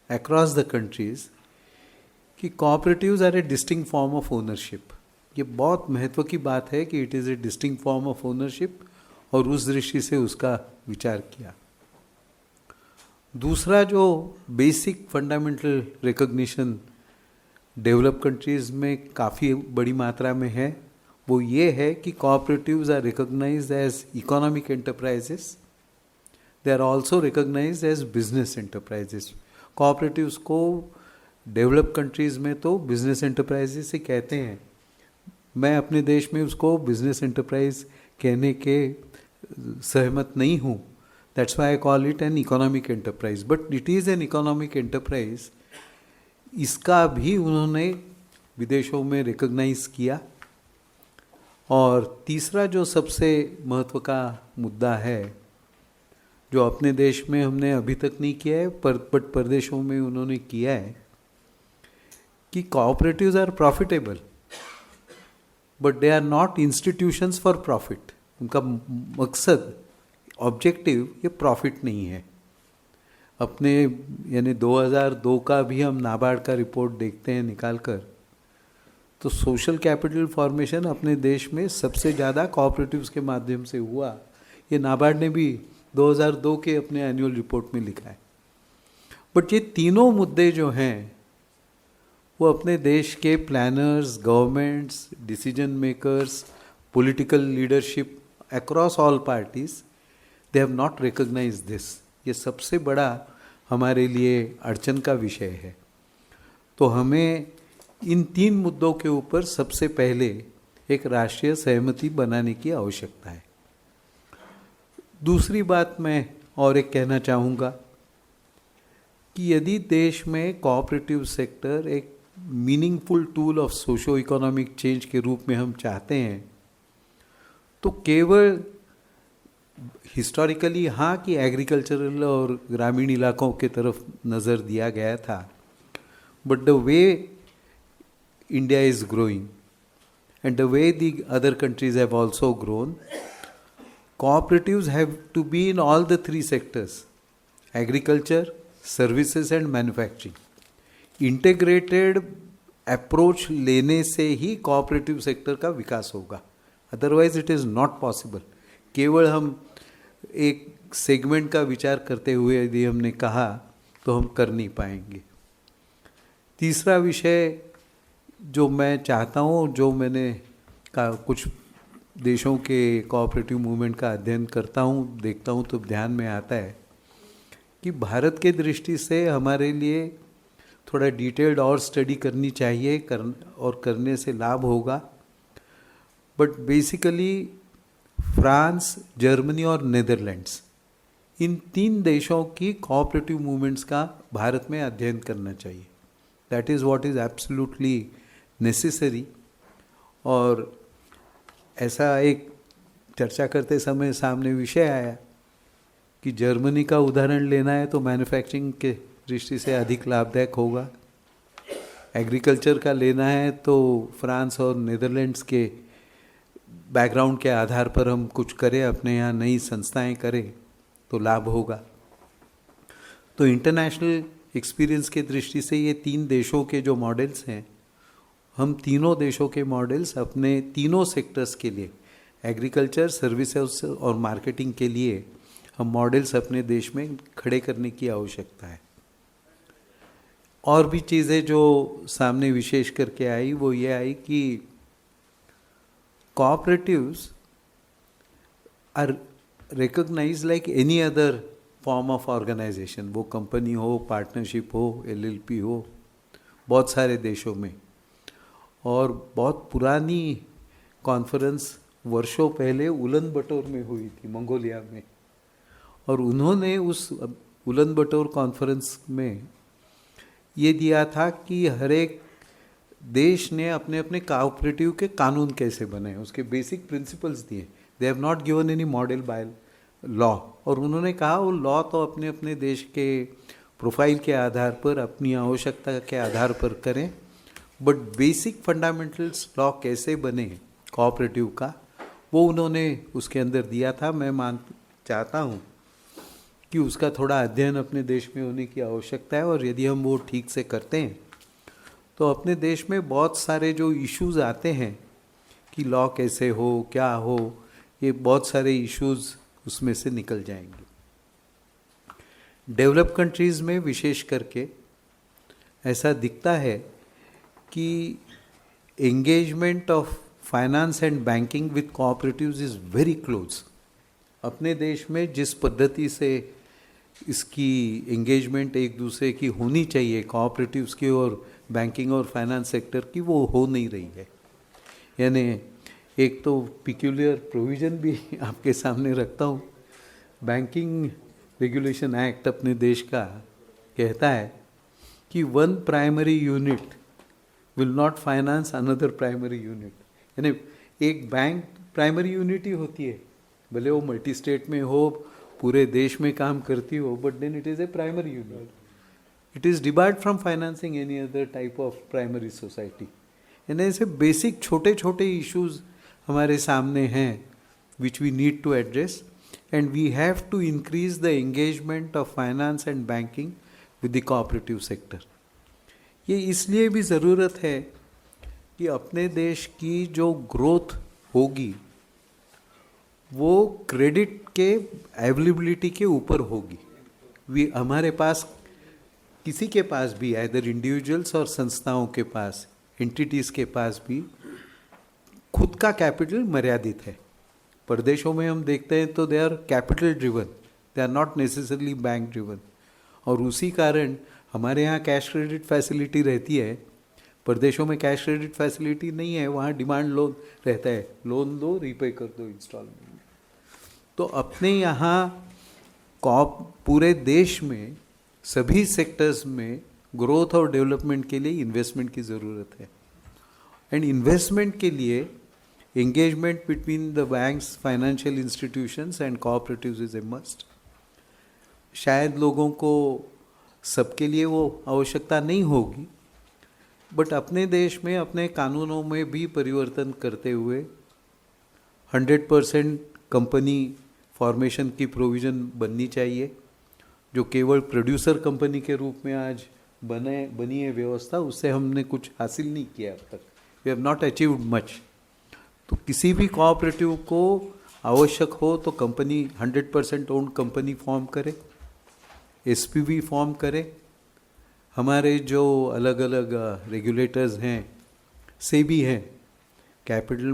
across the countries कि cooperatives are a distinct form of ownership। ये बहुत महत्व की बात है कि it is a distinct form of ownership, और उस दृष्टि से उसका विचार किया। दूसरा जो basic fundamental recognition develop countries में काफ़ी बड़ी मात्रा में है, वो ये है कि cooperatives are recognized as economic enterprises, they are also recognized as business enterprises। cooperatives को डेवलप कंट्रीज में तो बिजनेस एंटरप्राइजेस से कहते हैं, मैं अपने देश में उसको बिजनेस एंटरप्राइज कहने के सहमत नहीं हूँ. That's why I call it an economic enterprise, but it is an economic enterprise. इसका भी उन्होंने विदेशों में रिकॉग्नाइज किया. और तीसरा जो सबसे महत्व का मुद्दा है, जो अपने देश में हमने अभी तक नहीं किया है बट परदेशों में उन्होंने किया है, कि cooperatives are profitable but they are not institutions for profit. उनका मकसद, ऑब्जेक्टिव ये प्रॉफिट नहीं है. अपने यानी 2002 का भी हम नाबार्ड का रिपोर्ट देखते हैं निकाल कर, तो सोशल कैपिटल फॉर्मेशन अपने देश में सबसे ज़्यादा कोऑपरेटिव्स के माध्यम से हुआ. ये नाबार्ड ने भी 2002 के अपने एनुअल रिपोर्ट में लिखा है. बट ये तीनों मुद्दे जो हैं वो अपने देश के planners, governments, decision makers, political leadership across all parties, they have not recognise this. ये सबसे बड़ा हमारे लिए अड़चन का विषय है. तो हमें इन तीन मुद्दों के ऊपर सबसे पहले एक राष्ट्रीय सहमति बनाने की आवश्यकता है. दूसरी बात मैं और एक कहना चाहूँगा कि यदि देश में कोऑपरेटिव सेक्टर एक meaningful tool of socio economic change के रूप में हम चाहते हैं, तो केवल हिस्टोरिकली हाँ कि एग्रीकल्चरल और ग्रामीण इलाकों के तरफ नज़र दिया गया था, but the way India is growing and the way the other countries have also grown, cooperatives have to be in all the three sectors: agriculture, services and manufacturing. Integrated approach लेने से ही cooperative sector का विकास होगा, otherwise it is not possible. केवल हम एक segment का विचार करते हुए यदि हमने कहा तो हम कर नहीं पाएंगे. तीसरा विषय जो मैं चाहता हूँ, जो मैंने कुछ देशों के कोऑपरेटिव मूवमेंट का अध्ययन करता हूँ, देखता हूँ, तो ध्यान में आता है कि भारत के दृष्टि से हमारे लिए थोड़ा डिटेल्ड और स्टडी करनी चाहिए, और करने से लाभ होगा. बट बेसिकली फ्रांस, जर्मनी और नीदरलैंड्स, इन तीन देशों की कोऑपरेटिव मूवमेंट्स का भारत में अध्ययन करना चाहिए. That is what is absolutely necessary. और ऐसा एक चर्चा करते समय सामने विषय आया कि जर्मनी का उदाहरण लेना है तो मैन्युफैक्चरिंग के दृष्टि से अधिक लाभदायक होगा, एग्रीकल्चर का लेना है तो फ्रांस और नीदरलैंड्स के बैकग्राउंड के आधार पर हम कुछ करें, अपने यहाँ नई संस्थाएं करें तो लाभ होगा. तो इंटरनेशनल एक्सपीरियंस के दृष्टि से ये तीन देशों के जो मॉडल्स हैं, हम तीनों देशों के मॉडल्स अपने तीनों सेक्टर्स के लिए, एग्रीकल्चर, सर्विसेज और मार्केटिंग के लिए हम मॉडल्स अपने देश में खड़े करने की आवश्यकता है. और भी चीज़ें जो सामने विशेष करके आई वो ये आई कि cooperatives are recognise like any other form of organisation. वो कंपनी हो, पार्टनरशिप हो, LLP हो, बहुत सारे देशों में. और बहुत पुरानी कॉन्फ्रेंस वर्षों पहले उलन बटोर में हुई थी, मंगोलिया में. और उन्होंने उस उलन बटोर कॉन्फ्रेंस में ये दिया था कि हर एक देश ने अपने अपने कोऑपरेटिव के कानून कैसे बनाए, उसके बेसिक प्रिंसिपल्स दिए. दे have not given any model by law. और उन्होंने कहा वो लॉ तो अपने अपने देश के प्रोफाइल के आधार पर, अपनी आवश्यकता के आधार पर करें, बट बेसिक फंडामेंटल्स लॉ कैसे बने कोऑपरेटिव का, वो उन्होंने उसके अंदर दिया था. मैं चाहता हूँ कि उसका थोड़ा अध्ययन अपने देश में होने की आवश्यकता है. और यदि हम वो ठीक से करते हैं तो अपने देश में बहुत सारे जो इश्यूज़ आते हैं कि लॉ कैसे हो, क्या हो, ये बहुत सारे इश्यूज़ उसमें से निकल जाएंगे. डेवलप कंट्रीज़ में विशेष करके ऐसा दिखता है कि engagement of finance and banking with cooperatives is very close. अपने देश में जिस पद्धति से इसकी एंगेजमेंट एक दूसरे की होनी चाहिए, कोऑपरेटिव्स की और बैंकिंग और फाइनेंस सेक्टर की, वो हो नहीं रही है. यानी एक तो पिक्यूलियर प्रोविज़न भी आपके सामने रखता हूँ। बैंकिंग रेगुलेशन एक्ट अपने देश का कहता है कि one primary unit will not finance another primary unit. यानी एक बैंक प्राइमरी यूनिट ही होती है, भले वो मल्टी स्टेट में हो, पूरे देश में काम करती हो, but then it is a primary unit. It is debarred from financing any other type of primary society. यानी ऐसे बेसिक छोटे छोटे इश्यूज हमारे सामने हैं which we need to address, and we have to increase the engagement of finance and banking with the cooperative sector. ये इसलिए भी ज़रूरत है कि अपने देश की जो ग्रोथ होगी वो क्रेडिट के अवेलेबिलिटी के ऊपर होगी। हमारे पास किसी के पास भी, आइदर इंडिविजुअल्स और संस्थाओं के पास, एंटिटीज़ के पास भी खुद का कैपिटल मर्यादित है। प्रदेशों में हम देखते हैं तो they are capital driven, they are not necessarily bank driven, और उसी कारण हमारे यहाँ कैश क्रेडिट फैसिलिटी रहती है, प्रदेशों में कैश क्रेडिट फैसिलिटी नहीं है, वहाँ डिमांड लोन रहता है, लोन लो रीपे कर दो इंस्टॉलमेंट। तो अपने यहाँ पूरे देश में सभी सेक्टर्स में ग्रोथ और डेवलपमेंट के लिए इन्वेस्टमेंट की ज़रूरत है, एंड इन्वेस्टमेंट के लिए engagement between the banks, financial institutions and cooperatives is a must. शायद लोगों को सबके लिए वो आवश्यकता नहीं होगी, बट अपने देश में अपने कानूनों में भी परिवर्तन करते हुए 100% कंपनी फॉर्मेशन की प्रोविज़न बननी चाहिए। जो केवल प्रोड्यूसर कंपनी के रूप में आज बनी है व्यवस्था, उससे हमने कुछ हासिल नहीं किया अब तक, we have not achieved much. तो किसी भी कोऑपरेटिव को आवश्यक हो तो कंपनी 100% ओन्ड कंपनी फॉर्म करे, एसपीवी फॉर्म करे। हमारे जो अलग अलग रेगुलेटर्स हैं, सेबी हैं, कैपिटल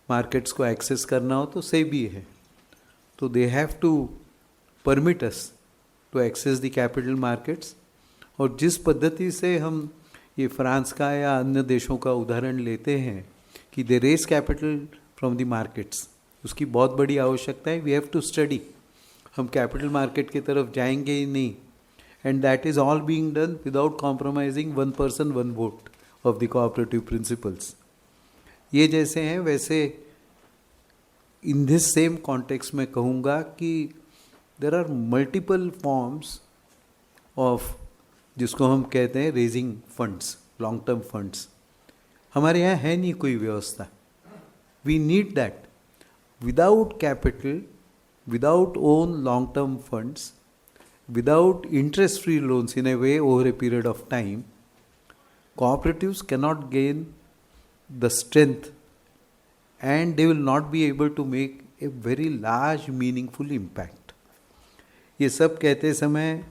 मार्केट्स को एक्सेस करना हो तो सेबी है, तो they have to permit us to access the capital markets. और जिस पद्धति से हम ये फ्रांस का या अन्य देशों का उदाहरण लेते हैं कि they raise capital from the markets, उसकी बहुत बड़ी आवश्यकता है। वी हैव टू स्टडी, हम कैपिटल मार्केट की तरफ जाएंगे ही नहीं, and that is all being done without compromising one person one vote of the cooperative principles. ये जैसे हैं वैसे इन दिस सेम कॉन्टेक्स्ट में कहूँगा कि there are multiple forms of, जिसको हम कहते हैं raising funds, long term funds. हमारे यहाँ है नहीं कोई व्यवस्था, we need that. Without capital, without own long term funds, without interest-free loans in a way over a period of time, cooperatives cannot gain the strength and they will not be able to make a very large meaningful impact. ये सब कहते समय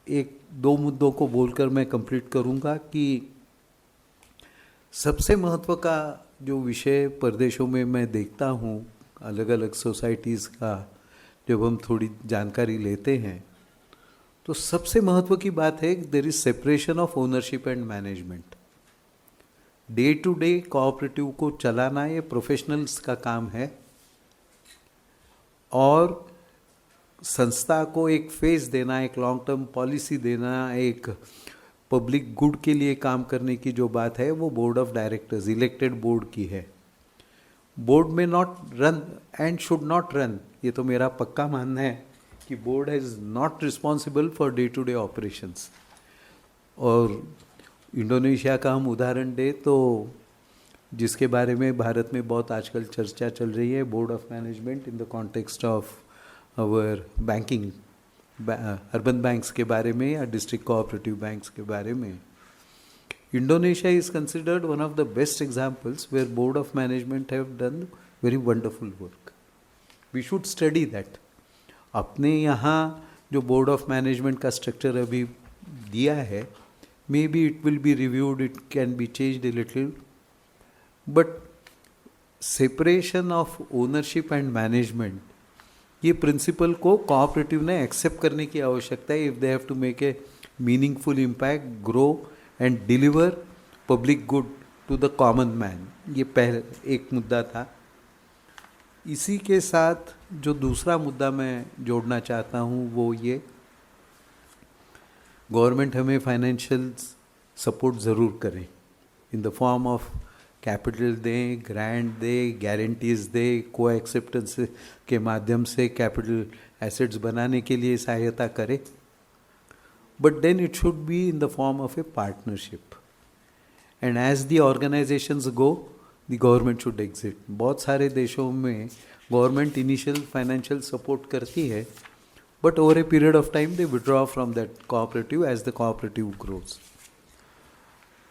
एक दो मुद्दों को बोलकर मैं कंप्लीट करूँगा कि सबसे महत्व का जो विषय प्रदेशों में मैं देखता हूँ, अलग अलग सोसाइटीज़ का जब हम थोड़ी जानकारी लेते हैं, तो सबसे महत्व की बात है there is separation of ownership and management. Day to day cooperative को चलाना ये प्रोफेशनल्स का काम है, और संस्था को एक फेस देना, एक लॉन्ग टर्म पॉलिसी देना, एक पब्लिक गुड के लिए काम करने की जो बात है वो board of directors, elected board की है। बोर्ड में not run and should not run, ये तो मेरा पक्का मानना है कि board is not responsible for day to day operations. और इंडोनेशिया का हम उदाहरण दें तो जिसके बारे में भारत में बहुत आजकल चर्चा चल रही है, board of management in the context of our banking, urban banks के बारे में या डिस्ट्रिक्ट कोऑपरेटिव बैंक्स के बारे में, Indonesia is considered one of the best examples where board of management have done very wonderful work. We should study that. अपने यहाँ जो बोर्ड ऑफ मैनेजमेंट का स्ट्रक्चर अभी दिया है, maybe it will be reviewed, it can be changed a little, but separation of ownership and management, ये principle को cooperative ने एक्सेप्ट करने की आवश्यकता है if they have to make A meaningful impact, grow and deliver public good to the common man, ये पहले एक मुद्दा था। इसी के साथ जो दूसरा मुद्दा मैं जोड़ना चाहता हूँ वो ये, गवर्नमेंट हमें फाइनेंशियल सपोर्ट ज़रूर करें इन द फॉर्म ऑफ कैपिटल दें, ग्रांट दें, गारंटीज दें, को एक्सेप्टेंस के माध्यम से कैपिटल एसेट्स बनाने के लिए सहायता करें, but then it should be in the form of a partnership and as the organisations go the government should exit. बहुत सारे देशों में गवर्नमेंट इनिशियल फाइनेंशियल सपोर्ट करती है, but over a period of time they withdraw from that cooperative as the cooperative grows।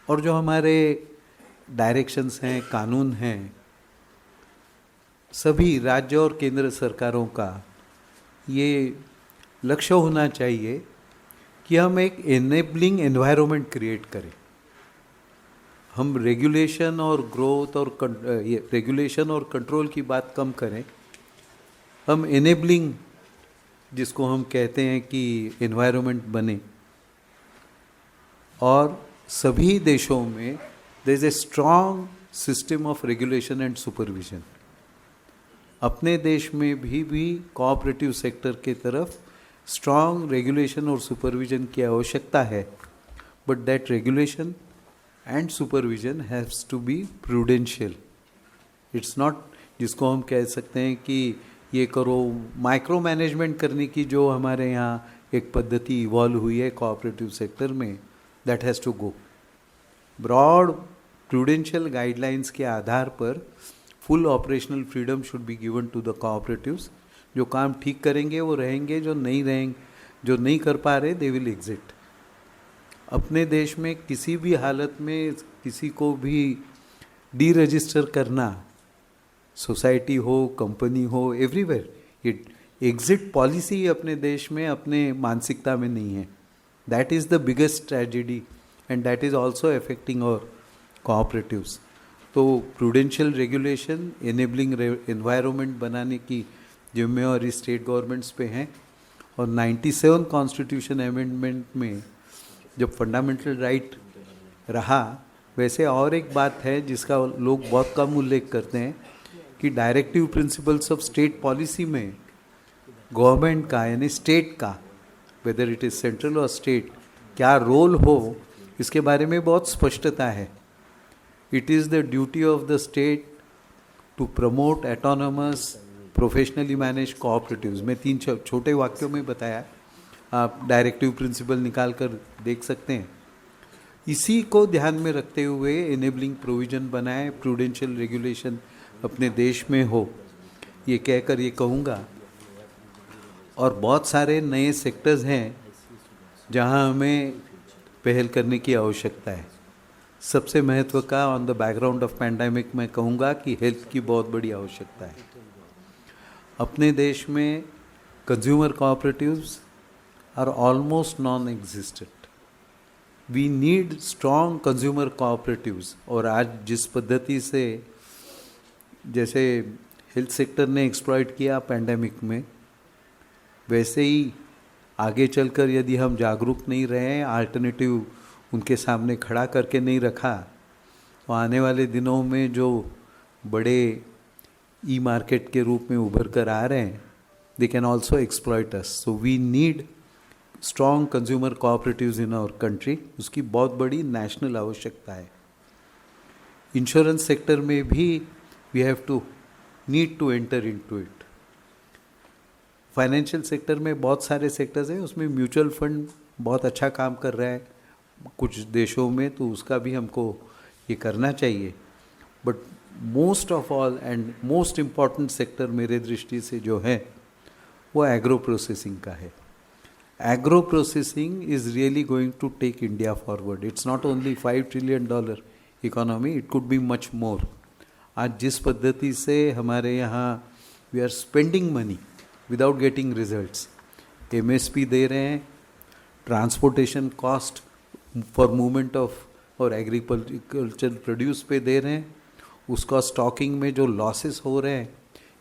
और जो हमारे directions हैं, कानून हैं, सभी राज्य और केंद्र सरकारों का ये लक्ष्य होना चाहिए कि हम एक एनेबलिंग एनवायरनमेंट क्रिएट करें। हम रेगुलेशन और ग्रोथ और रेगुलेशन और कंट्रोल की बात कम करें, हम एनेबलिंग, जिसको हम कहते हैं कि एनवायरनमेंट बने। और सभी देशों में there is a strong system of regulation and supervision. अपने देश में भी कोऑपरेटिव सेक्टर के तरफ स्ट्रॉन्ग रेगुलेशन और सुपरविजन की आवश्यकता है, but that regulation and supervision haves to be prudential. It's not, जिसको हम कह सकते हैं कि ये करो, माइक्रो मैनेजमेंट करने की जो हमारे यहाँ एक पद्धति इवॉल्व हुई है कोऑपरेटिव सेक्टर में, that has to go. Broad prudential guidelines के आधार पर full operational freedom should be given to the cooperatives. जो काम ठीक करेंगे वो रहेंगे, जो नहीं कर पा रहे दे विल एग्जिट। अपने देश में किसी भी हालत में किसी को भी डी रजिस्टर करना, सोसाइटी हो, कंपनी हो, एवरीवेयर, ये एग्जिट पॉलिसी अपने देश में, अपने मानसिकता में नहीं है। That is the biggest tragedy and that is also affecting our cooperatives. तो प्रूडेंशियल रेगुलेशन, एनेबलिंग एनवायरनमेंट बनाने की जिम्मेवारी स्टेट गवर्नमेंट्स पे हैं। और 97 कॉन्स्टिट्यूशन अमेंडमेंट में जब फंडामेंटल राइट रहा, वैसे और एक बात है जिसका लोग बहुत कम उल्लेख करते हैं कि directive principles of state policy में गवर्नमेंट का, यानी स्टेट का, वेदर इट इज़ सेंट्रल और स्टेट, क्या रोल हो, इसके बारे में बहुत स्पष्टता है। It is the duty of the state to promote autonomous professionally manage cooperatives. मैं 3 छोटे वाक्यों में बताया, आप डायरेक्टिव प्रिंसिपल निकाल कर देख सकते हैं। इसी को ध्यान में रखते हुए एनेबलिंग प्रोविजन बनाए, प्रूडेंशियल रेगुलेशन अपने देश में हो, ये कहकर ये कहूँगा। और बहुत सारे नए सेक्टर्स हैं जहाँ हमें पहल करने की आवश्यकता है। सबसे महत्व का on the background of pandemic मैं कहूँगा कि हेल्थ की बहुत बड़ी आवश्यकता है। अपने देश में consumer cooperatives are almost non existent. We need strong consumer cooperatives. और आज जिस पद्धति से जैसे हेल्थ सेक्टर ने एक्सप्लॉइट किया पैंडेमिक में, वैसे ही आगे चलकर यदि हम जागरूक नहीं रहे, अल्टरनेटिव उनके सामने खड़ा करके नहीं रखा, तो आने वाले दिनों में जो बड़े ई मार्केट के रूप में उभर कर आ रहे हैं, they can also exploit us. So we need strong consumer cooperatives in our country. उसकी बहुत बड़ी नेशनल आवश्यकता है। इंश्योरेंस सेक्टर में भी we have to need to enter into it. Financial sector में बहुत सारे सेक्टर्स हैं, उसमें म्यूचुअल फंड बहुत अच्छा काम कर रहा है कुछ देशों में, तो उसका भी हमको ये करना चाहिए। But most of all and most important sector मेरे दृष्टि से जो है वो एग्रो प्रोसेसिंग का है। Agro processing is really going to take India forward. It's not only $5 trillion economy, it could be much more. आज जिस पद्धति से हमारे यहाँ we are spending money without getting results, MSP दे रहे हैं, transportation cost for movement of और एग्रीकल्चर प्रोड्यूस पे दे रहे हैं, उसका स्टॉकिंग में जो लॉसेस हो रहे हैं,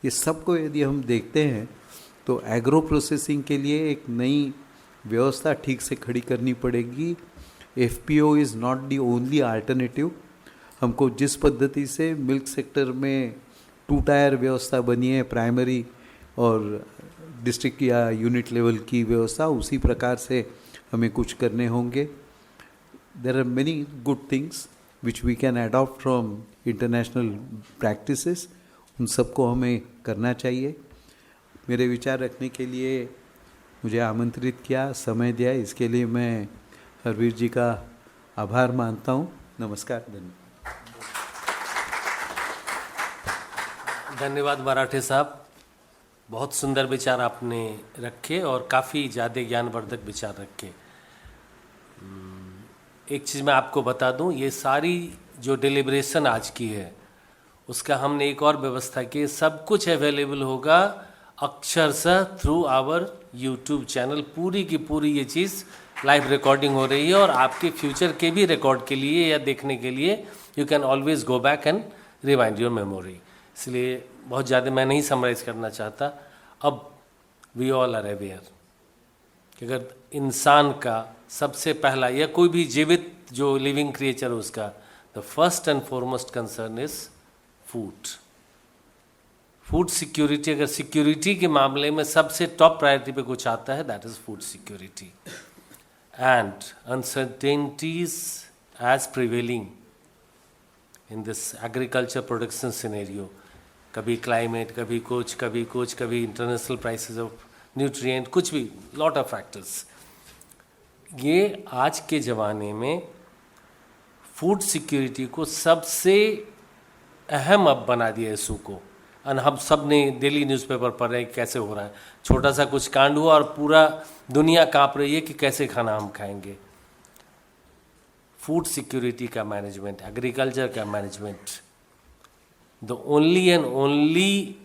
ये सब को यदि हम देखते हैं तो एग्रो प्रोसेसिंग के लिए एक नई व्यवस्था ठीक से खड़ी करनी पड़ेगी। FPO is not the only alternative. हमको जिस पद्धति से मिल्क सेक्टर में 2 टायर व्यवस्था बनी है, प्राइमरी और डिस्ट्रिक्ट या यूनिट लेवल की व्यवस्था, उसी प्रकार से हमें कुछ करने होंगे. There are many good things which we can adopt from international practices. उन सबको हमें करना चाहिए. मेरे विचार रखने के लिए मुझे आमंत्रित किया, समय दिया, इसके लिए मैं हरवीर जी का आभार मानता हूँ. नमस्कार. धन्यवाद मराठे साहब, बहुत सुंदर विचार आपने रखे और काफ़ी ज़्यादा ज्ञानवर्धक विचार रखे. एक चीज़ मैं आपको बता दूं, ये सारी जो डिलिब्रेशन आज की है उसका हमने एक और व्यवस्था की, सब कुछ अवेलेबल होगा अक्षरशः थ्रू आवर यूट्यूब चैनल. पूरी की पूरी ये चीज़ लाइव रिकॉर्डिंग हो रही है और आपके फ्यूचर के भी रिकॉर्ड के लिए या देखने के लिए you can always go back and rewind your memory. इसलिए बहुत ज़्यादा मैं नहीं समराइज करना चाहता. अब वी ऑल आर अवेयर कि अगर इंसान का सबसे पहला या कोई भी जीवित जो लिविंग क्रिएचर है उसका the first and foremost concern is food. Food security, अगर सिक्योरिटी के मामले में सबसे टॉप प्रायोरिटी पे कुछ आता है that is food security. And uncertainties as prevailing in this agriculture production scenario, कभी क्लाइमेट, कभी कुछ, कभी इंटरनेशनल प्राइसेस ऑफ न्यूट्रिएंट, कुछ भी, लॉट ऑफ फैक्टर्स. ये आज के ज़माने में फूड सिक्योरिटी को सबसे अहम अब बना दिया इशू को. और हम सब ने डेली न्यूज़पेपर पढ़ रहे हैं कैसे हो रहा है. छोटा सा कुछ कांड हुआ और पूरा दुनिया कांप रही है कि कैसे खाना हम खाएंगे. फूड सिक्योरिटी का मैनेजमेंट, एग्रीकल्चर का management, the only and only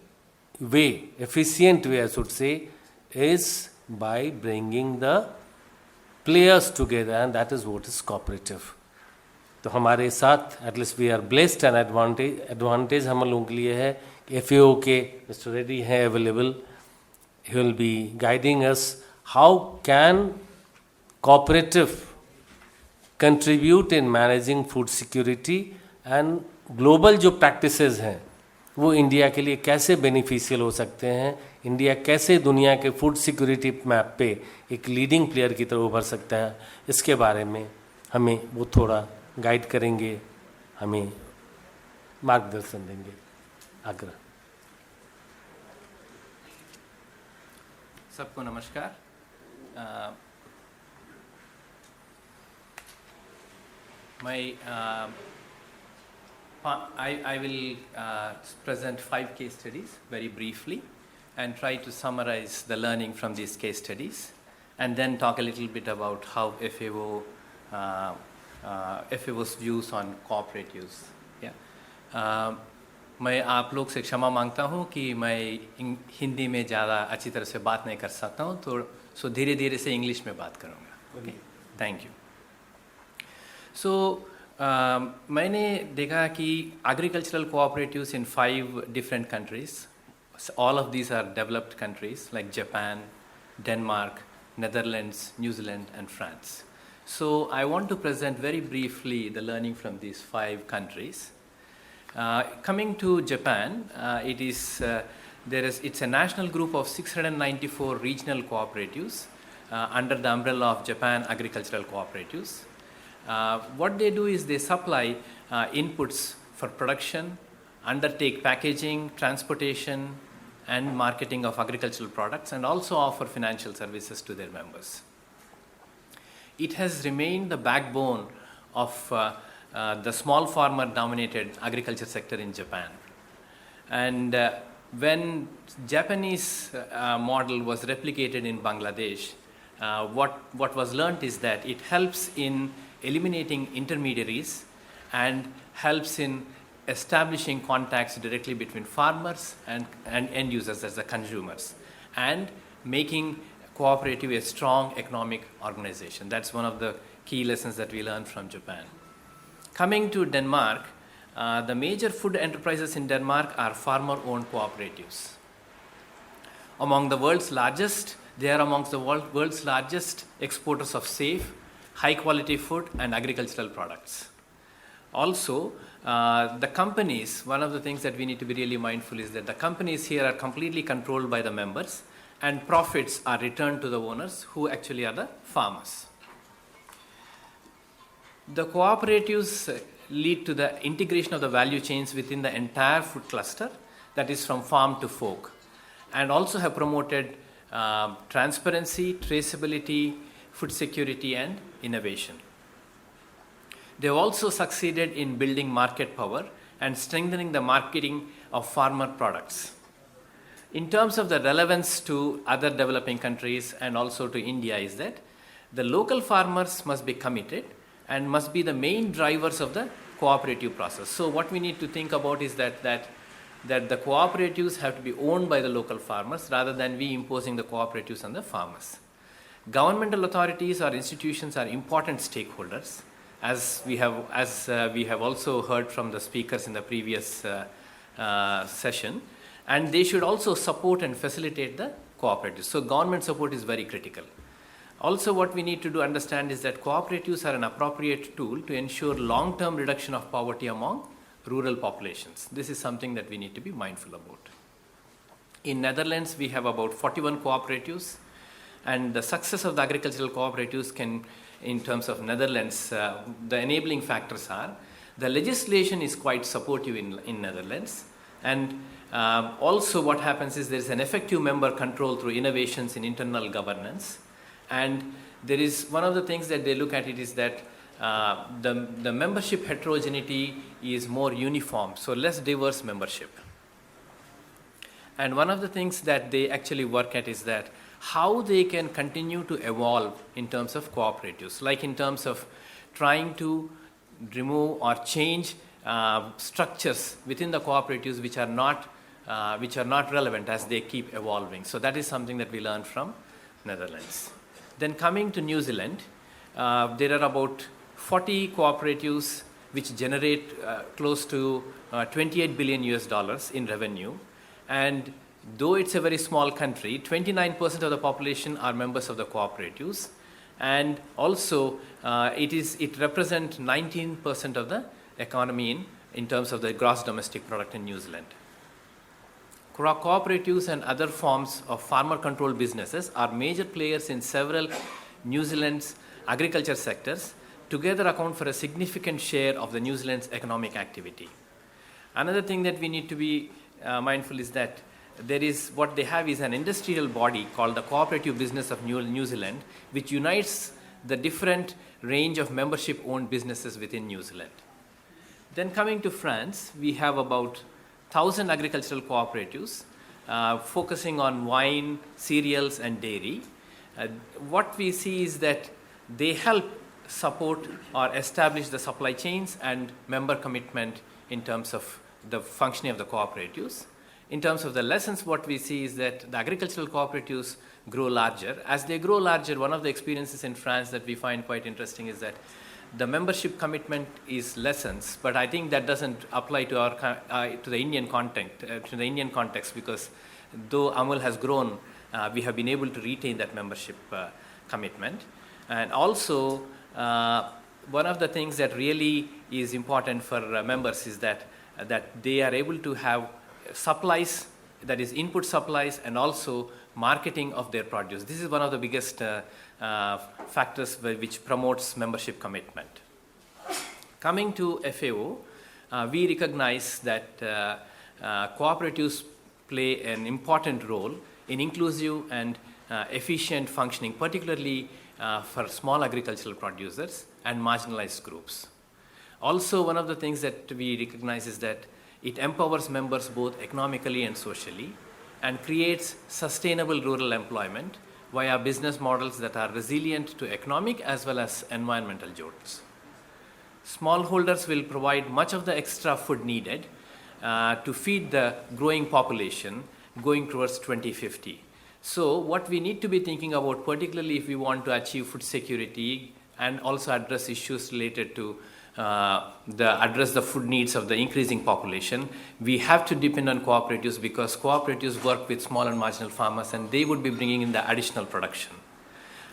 way, efficient way I should say, is by bringing the players together and that is what is cooperative. तो हमारे साथ at least we are blessed and advantage हम लोगों के लिए है कि FAO के मिस्टर रेड्डी है available. He will be guiding us how can cooperative contribute in managing food security and global जो प्रैक्टिसेस हैं वो इंडिया के लिए कैसे बेनिफिशियल हो सकते हैं. इंडिया कैसे दुनिया के फूड सिक्योरिटी मैप पे एक लीडिंग प्लेयर की तरह उभर सकता है, इसके बारे में हमें वो थोड़ा गाइड करेंगे, हमें मार्गदर्शन देंगे. आग्रह. सबको नमस्कार. I will present 5 case studies very briefly and try to summarize the learning from these case studies and then talk a little bit about how FAO's views on cooperatives. मैं आप लोग से क्षमा मांगता हूँ कि मैं हिंदी में ज़्यादा अच्छी तरह से बात नहीं कर सकता हूँ, तो धीरे धीरे से इंग्लिश में बात करूँगा. Okay, thank you. मैंने देखा कि agricultural cooperatives in 5 different countries, all of these are developed countries like Japan, Denmark, Netherlands, New Zealand and France. So I want to present very briefly the learning from these 5 countries. Coming to Japan, it's a national group of 694 regional cooperatives under the umbrella of Japan Agricultural Cooperatives. What they do is they supply inputs for production, undertake packaging, transportation and marketing of agricultural products and also offer financial services to their members. It has remained the backbone of the small farmer dominated agriculture sector in Japan. And when Japanese model was replicated in Bangladesh, what was learnt is that it helps in eliminating intermediaries and helps in establishing contacts directly between farmers and end users as the consumers and making cooperative a strong economic organization. That's one of the key lessons that we learned from Japan. Coming to Denmark, the major food enterprises in Denmark are farmer-owned cooperatives. Among the world's largest, they are amongst the world's largest exporters of safe, high quality food and agricultural products. Also, the companies, one of the things that we need to be really mindful is that the companies here are completely controlled by the members, and profits are returned to the owners, who actually are the farmers. The cooperatives lead to the integration of the value chains within the entire food cluster, that is from farm to fork, and also have promoted transparency, traceability, food security, and innovation. They have also succeeded in building market power and strengthening the marketing of farmer products. In terms of the relevance to other developing countries and also to India is that the local farmers must be committed and must be the main drivers of the cooperative process. So what we need to think about is that the cooperatives have to be owned by the local farmers rather than we imposing the cooperatives on the farmers. Governmental authorities or institutions are important stakeholders, as we have also heard from the speakers in the previous session, and they should also support and facilitate the cooperatives. So government support is very critical. Also, what we need to understand is that cooperatives are an appropriate tool to ensure long-term reduction of poverty among rural populations. This is something that we need to be mindful about. In Netherlands, we have about 41 cooperatives, and the success of the agricultural cooperatives can, in terms of Netherlands, the enabling factors are the legislation is quite supportive in Netherlands, and also what happens is there is an effective member control through innovations in internal governance, and there is one of the things that they look at it is that the membership heterogeneity is more uniform, so less diverse membership. And one of the things that they actually work at is that how they can continue to evolve in terms of cooperatives, like in terms of trying to remove or change structures within the cooperatives which are not relevant as they keep evolving. So that is something that we learned from Netherlands. Then coming to New Zealand, there are about 40 cooperatives which generate close to $28 billion in revenue, and though it's a very small country, 29% of the population are members of the cooperatives, and also it represents 19% of the economy in terms of the gross domestic product in New Zealand. Cooperatives and other forms of farmer-controlled businesses are major players in several New Zealand's agriculture sectors, together account for a significant share of the New Zealand's economic activity. Another thing that we need to be mindful is that there is what they have is an industrial body called the Cooperative Business of New Zealand, which unites the different range of membership-owned businesses within New Zealand. Then coming to France, we have about 1,000 agricultural cooperatives focusing on wine, cereals, and dairy. What we see is that they help support or establish the supply chains and member commitment in terms of the functioning of the cooperatives. In terms of the lessons, what we see is that the agricultural cooperatives grow larger. As they grow larger, one of the experiences in France that we find quite interesting is that the membership commitment is lessons, but I think that doesn't apply to to the Indian context, because though Amul has grown, we have been able to retain that membership commitment. And also, one of the things that really is important for members is that they are able to have supplies, that is input supplies, and also marketing of their produce. This is one of the biggest factors which promotes membership commitment. Coming to FAO, we recognize that cooperatives play an important role in inclusive and efficient functioning, particularly for small agricultural producers and marginalized groups. Also, one of the things that we recognize is that it empowers members both economically and socially, and creates sustainable rural employment via business models that are resilient to economic as well as environmental jolts. Smallholders will provide much of the extra food needed to feed the growing population going towards 2050. So what we need to be thinking about, particularly if we want to achieve food security and also address issues related to address the food needs of the increasing population, we have to depend on cooperatives, because cooperatives work with small and marginal farmers and they would be bringing in the additional production.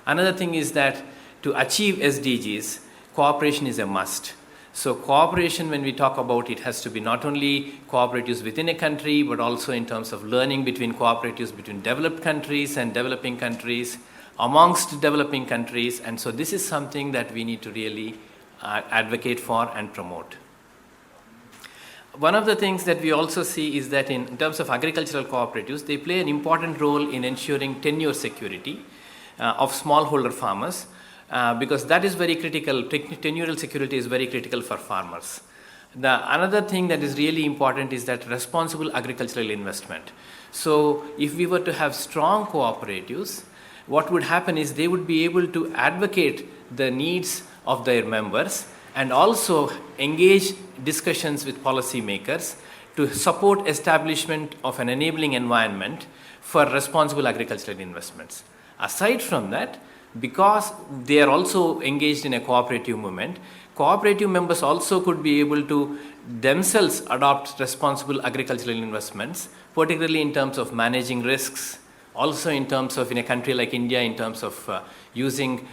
Another thing is that to achieve SDGs, cooperation is a must. So cooperation, when we talk about it, has to be not only cooperatives within a country, but also in terms of learning between cooperatives between developed countries and developing countries, amongst developing countries. And so this is something that we need to really advocate for and promote. One of the things that we also see is that in terms of agricultural cooperatives, they play an important role in ensuring tenure security of smallholder farmers. Because that is very critical. Tenurial security is very critical for farmers. Another thing that is really important is that responsible agricultural investment. So if we were to have strong cooperatives, what would happen is they would be able to advocate the needs of their members and also engage discussions with policymakers to support establishment of an enabling environment for responsible agricultural investments. Aside from that, because they are also engaged in a cooperative movement, cooperative members also could be able to themselves adopt responsible agricultural investments, particularly in terms of managing risks, also in terms of, in a country like India, in terms of using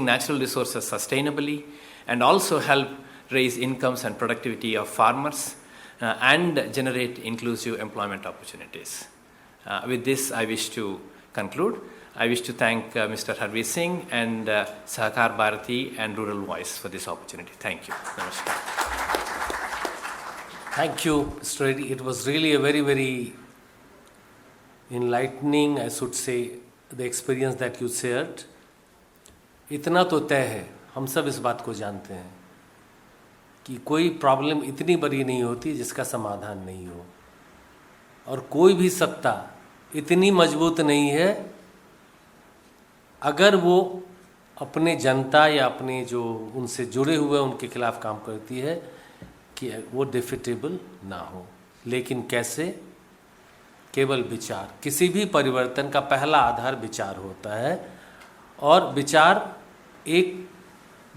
natural resources sustainably, and also help raise incomes and productivity of farmers and generate inclusive employment opportunities. With this, I wish to conclude. I wish to thank Mr. Harveer Singh and Sahakar Bharati and Rural Voice for this opportunity. Thank you. Namaskar. Thank you, Mr. Reddy. It was really a very, very enlightening, I should say, the experience that you shared. इतना तो तय है, हम सब इस बात को जानते हैं कि कोई प्रॉब्लम इतनी बड़ी नहीं होती जिसका समाधान नहीं हो, और कोई भी सत्ता इतनी मजबूत नहीं है अगर वो अपने जनता या अपने जो उनसे जुड़े हुए उनके खिलाफ काम करती है कि वो डिफिटेबल ना हो। लेकिन कैसे? केवल विचार। किसी भी परिवर्तन का पहला आधार विचार होता है, और विचार एक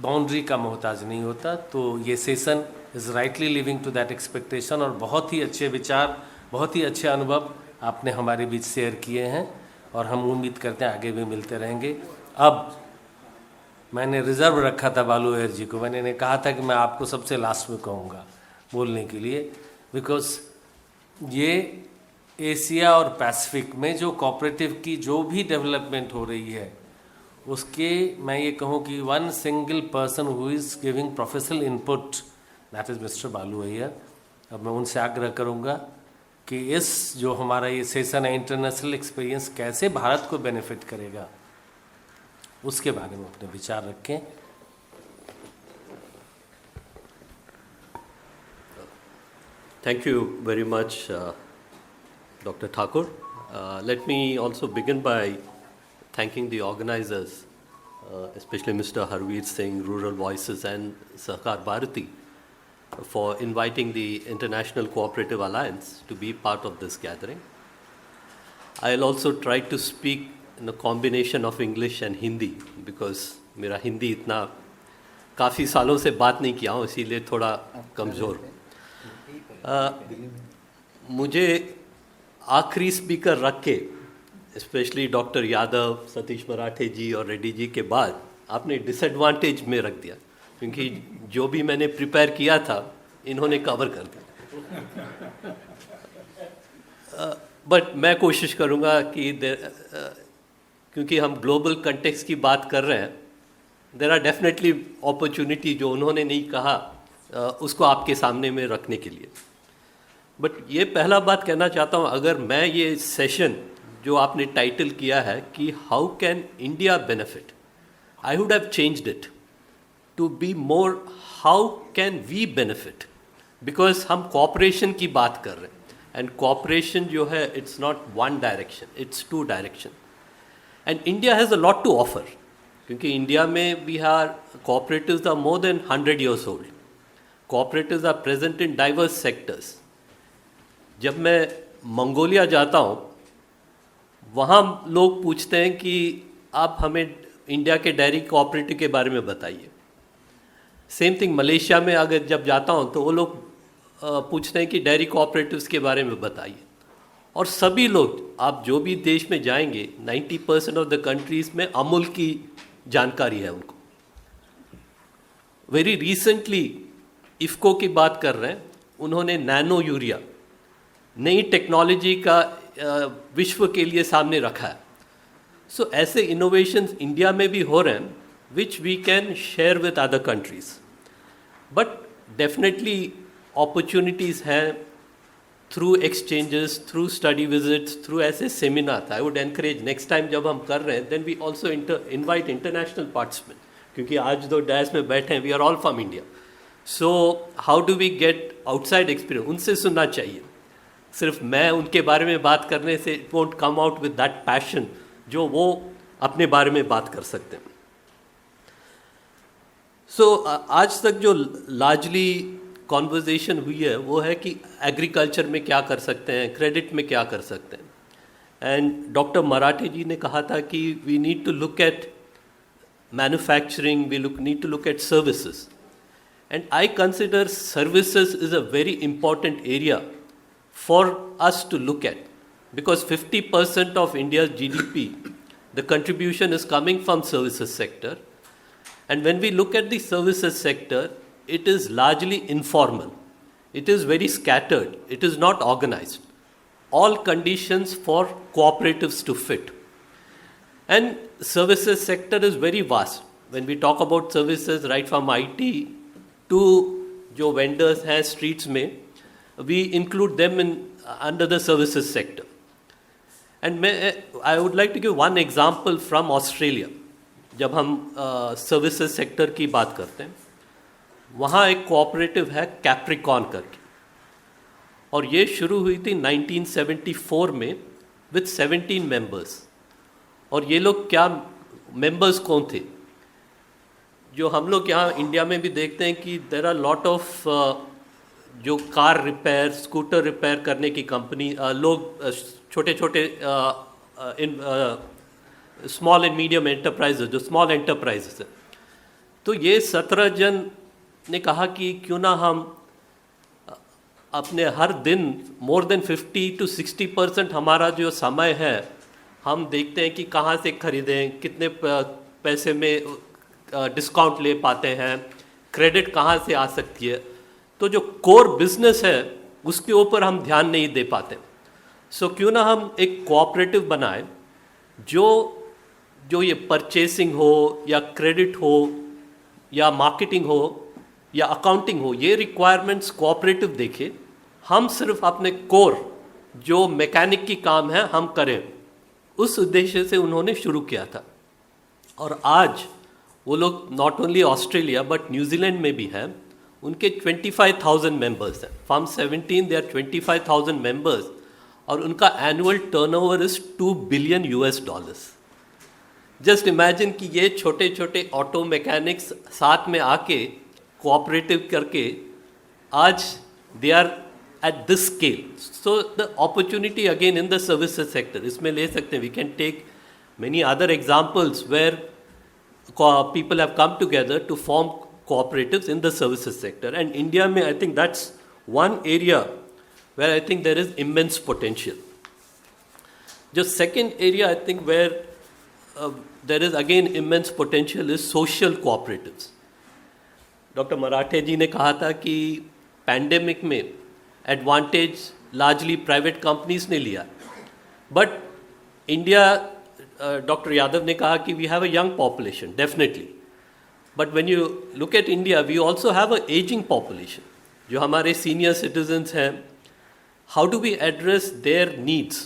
बाउंड्री का मोहताज नहीं होता। तो ये session is rightly living to that expectation, और बहुत ही अच्छे विचार, बहुत ही अच्छे अनुभव आपने हमारे बीच शेयर किए हैं, और हम उम्मीद करते हैं आगे भी मिलते रहेंगे। अब मैंने रिज़र्व रखा था बालू अय्यर जी को, मैंने कहा था कि मैं आपको सबसे लास्ट में कहूँगा बोलने के लिए, बिकॉज ये एशिया और पैसिफिक में जो कोऑपरेटिव की जो भी डेवलपमेंट हो रही है उसके, मैं ये कहूँ कि one single person who is giving professional input, that is mister बालू अय्यर। अब मैं उनसे आग्रह करूँगा कि इस जो हमारा ये सेशन है इंटरनेशनल एक्सपीरियंस कैसे भारत को बेनिफिट करेगा, उसके बारे में अपने विचार रखें। Thank you very much, Dr. Thakur. Let me also begin by thanking the organizers, especially Mr. Harveer Singh, Rural Voices, and Sahakar Bharati, for inviting the International Cooperative Alliance to be part of this gathering. I'll also try to speak in a combination of English and Hindi, because मेरा हिंदी इतना काफ़ी सालों से बात नहीं किया हूँ, इसीलिए थोड़ा कमज़ोर। मुझे आखिरी स्पीकर रख के, स्पेशली डॉक्टर यादव, सतीश मराठे जी और रेड्डी जी के बाद आपने डिसएडवांटेज में रख दिया, क्योंकि जो भी मैंने प्रिपेयर किया था इन्होंने कवर कर दिया। बट मैं कोशिश करूँगा कि क्योंकि हम ग्लोबल कंटेक्स्ट की बात कर रहे हैं, देयर आर डेफिनेटली अपॉर्चुनिटी जो उन्होंने नहीं कहा उसको आपके सामने में रखने के लिए। बट ये पहला बात कहना चाहता हूँ, अगर मैं ये सेशन जो आपने टाइटल किया है कि how can India benefit, I would have changed it to be more how can we benefit, because हम कोऑपरेशन की बात कर रहे हैं, एंड कोऑपरेशन जो है it's not one direction, it's two direction, and India has a lot to offer, क्योंकि India में we are cooperatives are more than 100 years old, cooperatives are present in diverse sectors. जब मैं Mongolia जाता हूँ, वहाँ लोग पूछते हैं कि आप हमें इंडिया के डेयरी कोऑपरेटिव के बारे में बताइए। सेम थिंग मलेशिया में अगर जब जाता हूँ तो वो लोग पूछते हैं कि डेयरी कोऑपरेटिव्स के बारे में बताइए। और सभी लोग, आप जो भी देश में जाएंगे, 90% ऑफ द कंट्रीज़ में अमूल की जानकारी है उनको। वेरी रिसेंटली इफ़को की बात कर रहे हैं, उन्होंने नैनो यूरिया नई टेक्नोलॉजी का विश्व के लिए सामने रखा है. सो ऐसे इनोवेशंस इंडिया में भी हो रहे हैं which we can share with other countries. But definitely opportunities हैं through exchanges, through study visits, through ऐसे seminar. I would encourage next time जब हम कर रहे हैं then we also invite international participant, क्योंकि आज जो डैश में बैठे हैं we are all from India. So how do we get outside experience, उनसे सुनना चाहिए. सिर्फ मैं उनके बारे में बात करने से it won't come out with that passion जो वो अपने बारे में बात कर सकते हैं. सो आज तक जो लार्जली कॉन्वर्जेशन हुई है वो है कि एग्रीकल्चर में क्या कर सकते हैं, क्रेडिट में क्या कर सकते हैं. एंड डॉक्टर मराठे जी ने कहा था कि we need to look at manufacturing, we need to look at services. And I consider services is a very important area for us to look at, because 50% of India's GDP, the contribution is coming from services sector. And when we look at the services sector, it is largely informal. It is very scattered. It is not organized. All conditions for cooperatives to fit. And services sector is very vast. When we talk about services, right from IT to जो vendors हैं streets में, we include them in under the services sector. And I would like to give one example from Australia. जब हम services sector की बात करते हैं, वहाँ एक cooperative है कैप्रिकॉन करके, और ये शुरू हुई थी 1974 में with 17 members. और ये लोग क्या members कौन थे? जो हम लोग यहाँ इंडिया में भी देखते हैं कि there are lot of जो कार रिपेयर, स्कूटर रिपेयर करने की कंपनी, लोग छोटे छोटे स्मॉल एंड मीडियम एंटरप्राइजेज, जो स्मॉल एंटरप्राइजेज है, तो ये 17 जन ने कहा कि क्यों ना हम अपने हर दिन मोर देन 50 to 60% हमारा जो समय है हम देखते हैं कि कहाँ से खरीदें, कितने पैसे में डिस्काउंट ले पाते हैं, क्रेडिट कहाँ से आ सकती है. तो जो कोर बिजनेस है उसके ऊपर हम ध्यान नहीं दे पाते. सो क्यों ना हम एक कोऑपरेटिव बनाएं जो ये परचेसिंग हो या क्रेडिट हो या मार्केटिंग हो या अकाउंटिंग हो, ये रिक्वायरमेंट्स कोऑपरेटिव देखे, हम सिर्फ अपने कोर जो मैकेनिक की काम है हम करें. उस उद्देश्य से उन्होंने शुरू किया था. और आज वो लोग not only Australia but New Zealand में भी हैं. उनके 25,000 मेंबर्स हैं. फ्रॉम 17 दे आर 25,000 मेंबर्स, और उनका annual turnover is $2 billion. Just imagine कि ये छोटे छोटे ऑटो मैकेनिक्स साथ में आके कोऑपरेटिव करके आज they are at this scale. So the opportunity again in the services sector, इसमें ले सकते हैं. We can take many other examples where people have come together to form cooperatives in the services sector. And India mein, I think that's one area where I think there is immense potential. The second area I think where there is again immense potential is social cooperatives. Dr. Marathe ji ने कहा था कि pandemic में advantage largely private companies ने लिया, but India Dr. Yadav ने कहा कि we have a young population, definitely. But when you look at India, we also have an aging population. जो हमारे senior citizens हैं, how do we address their needs?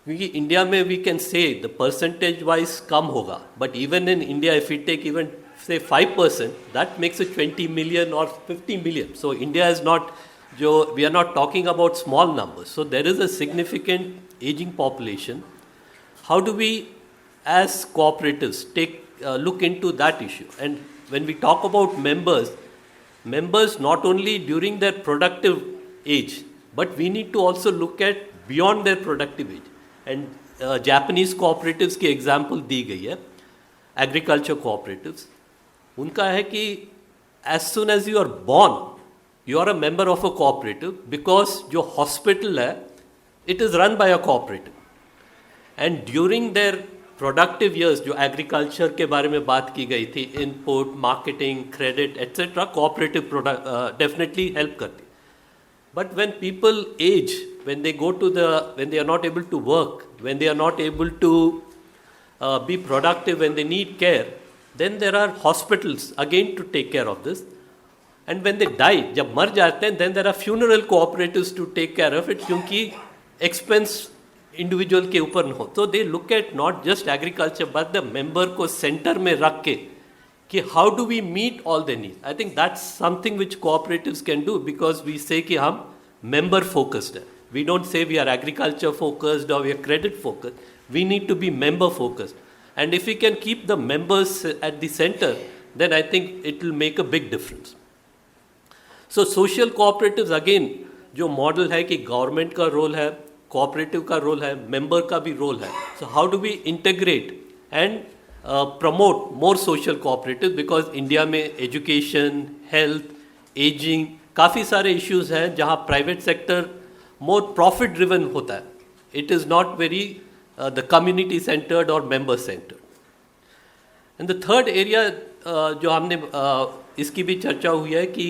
क्योंकि India में we can say the percentage wise कम होगा, but even in India if we take even say 5%, that makes it 20 million or 50 million. So India is not, we are not talking about small numbers. So there is a significant aging population. How do we as cooperatives look into that issue? And when we talk about members not only during their productive age, but we need to also look at beyond their productive age. And Japanese cooperatives की example दी गई है, agriculture cooperatives. उनका है कि as soon as you are born, you are a member of a cooperative, because जो hospital है, it is run by a cooperative. And during their productive years जो agriculture के बारे में बात की गई थी, input, marketing, credit etcetera, cooperative product definitely help करती. But when people age, when they are not able to work, when they are not able to be productive, when they need care, then there are hospitals again to take care of this. And when they die, जब मर जाते हैं, then there are funeral cooperatives to take care of it, क्योंकि expense individual के ऊपर न हो. तो they look at not just agriculture but the member को सेंटर में रख के कि how do we meet all the needs. I think that's something which cooperatives can do, because we say कि हम मेंबर फोकस्ड है. We don't say we are agriculture focused और we are credit focused. We need to be member focused, and if you can keep the members at the centre, then I think it will make a big difference. So social cooperatives again जो model है कि government का role है, cooperative का role है, member का भी role है. So how do we integrate and promote more social cooperative, because India में एजुकेशन, हेल्थ, एजिंग, काफ़ी सारे इश्यूज हैं जहाँ private sector more profit driven होता है. It is not very the community centred और member centred. And the third area जो हमने इसकी भी चर्चा हुई है कि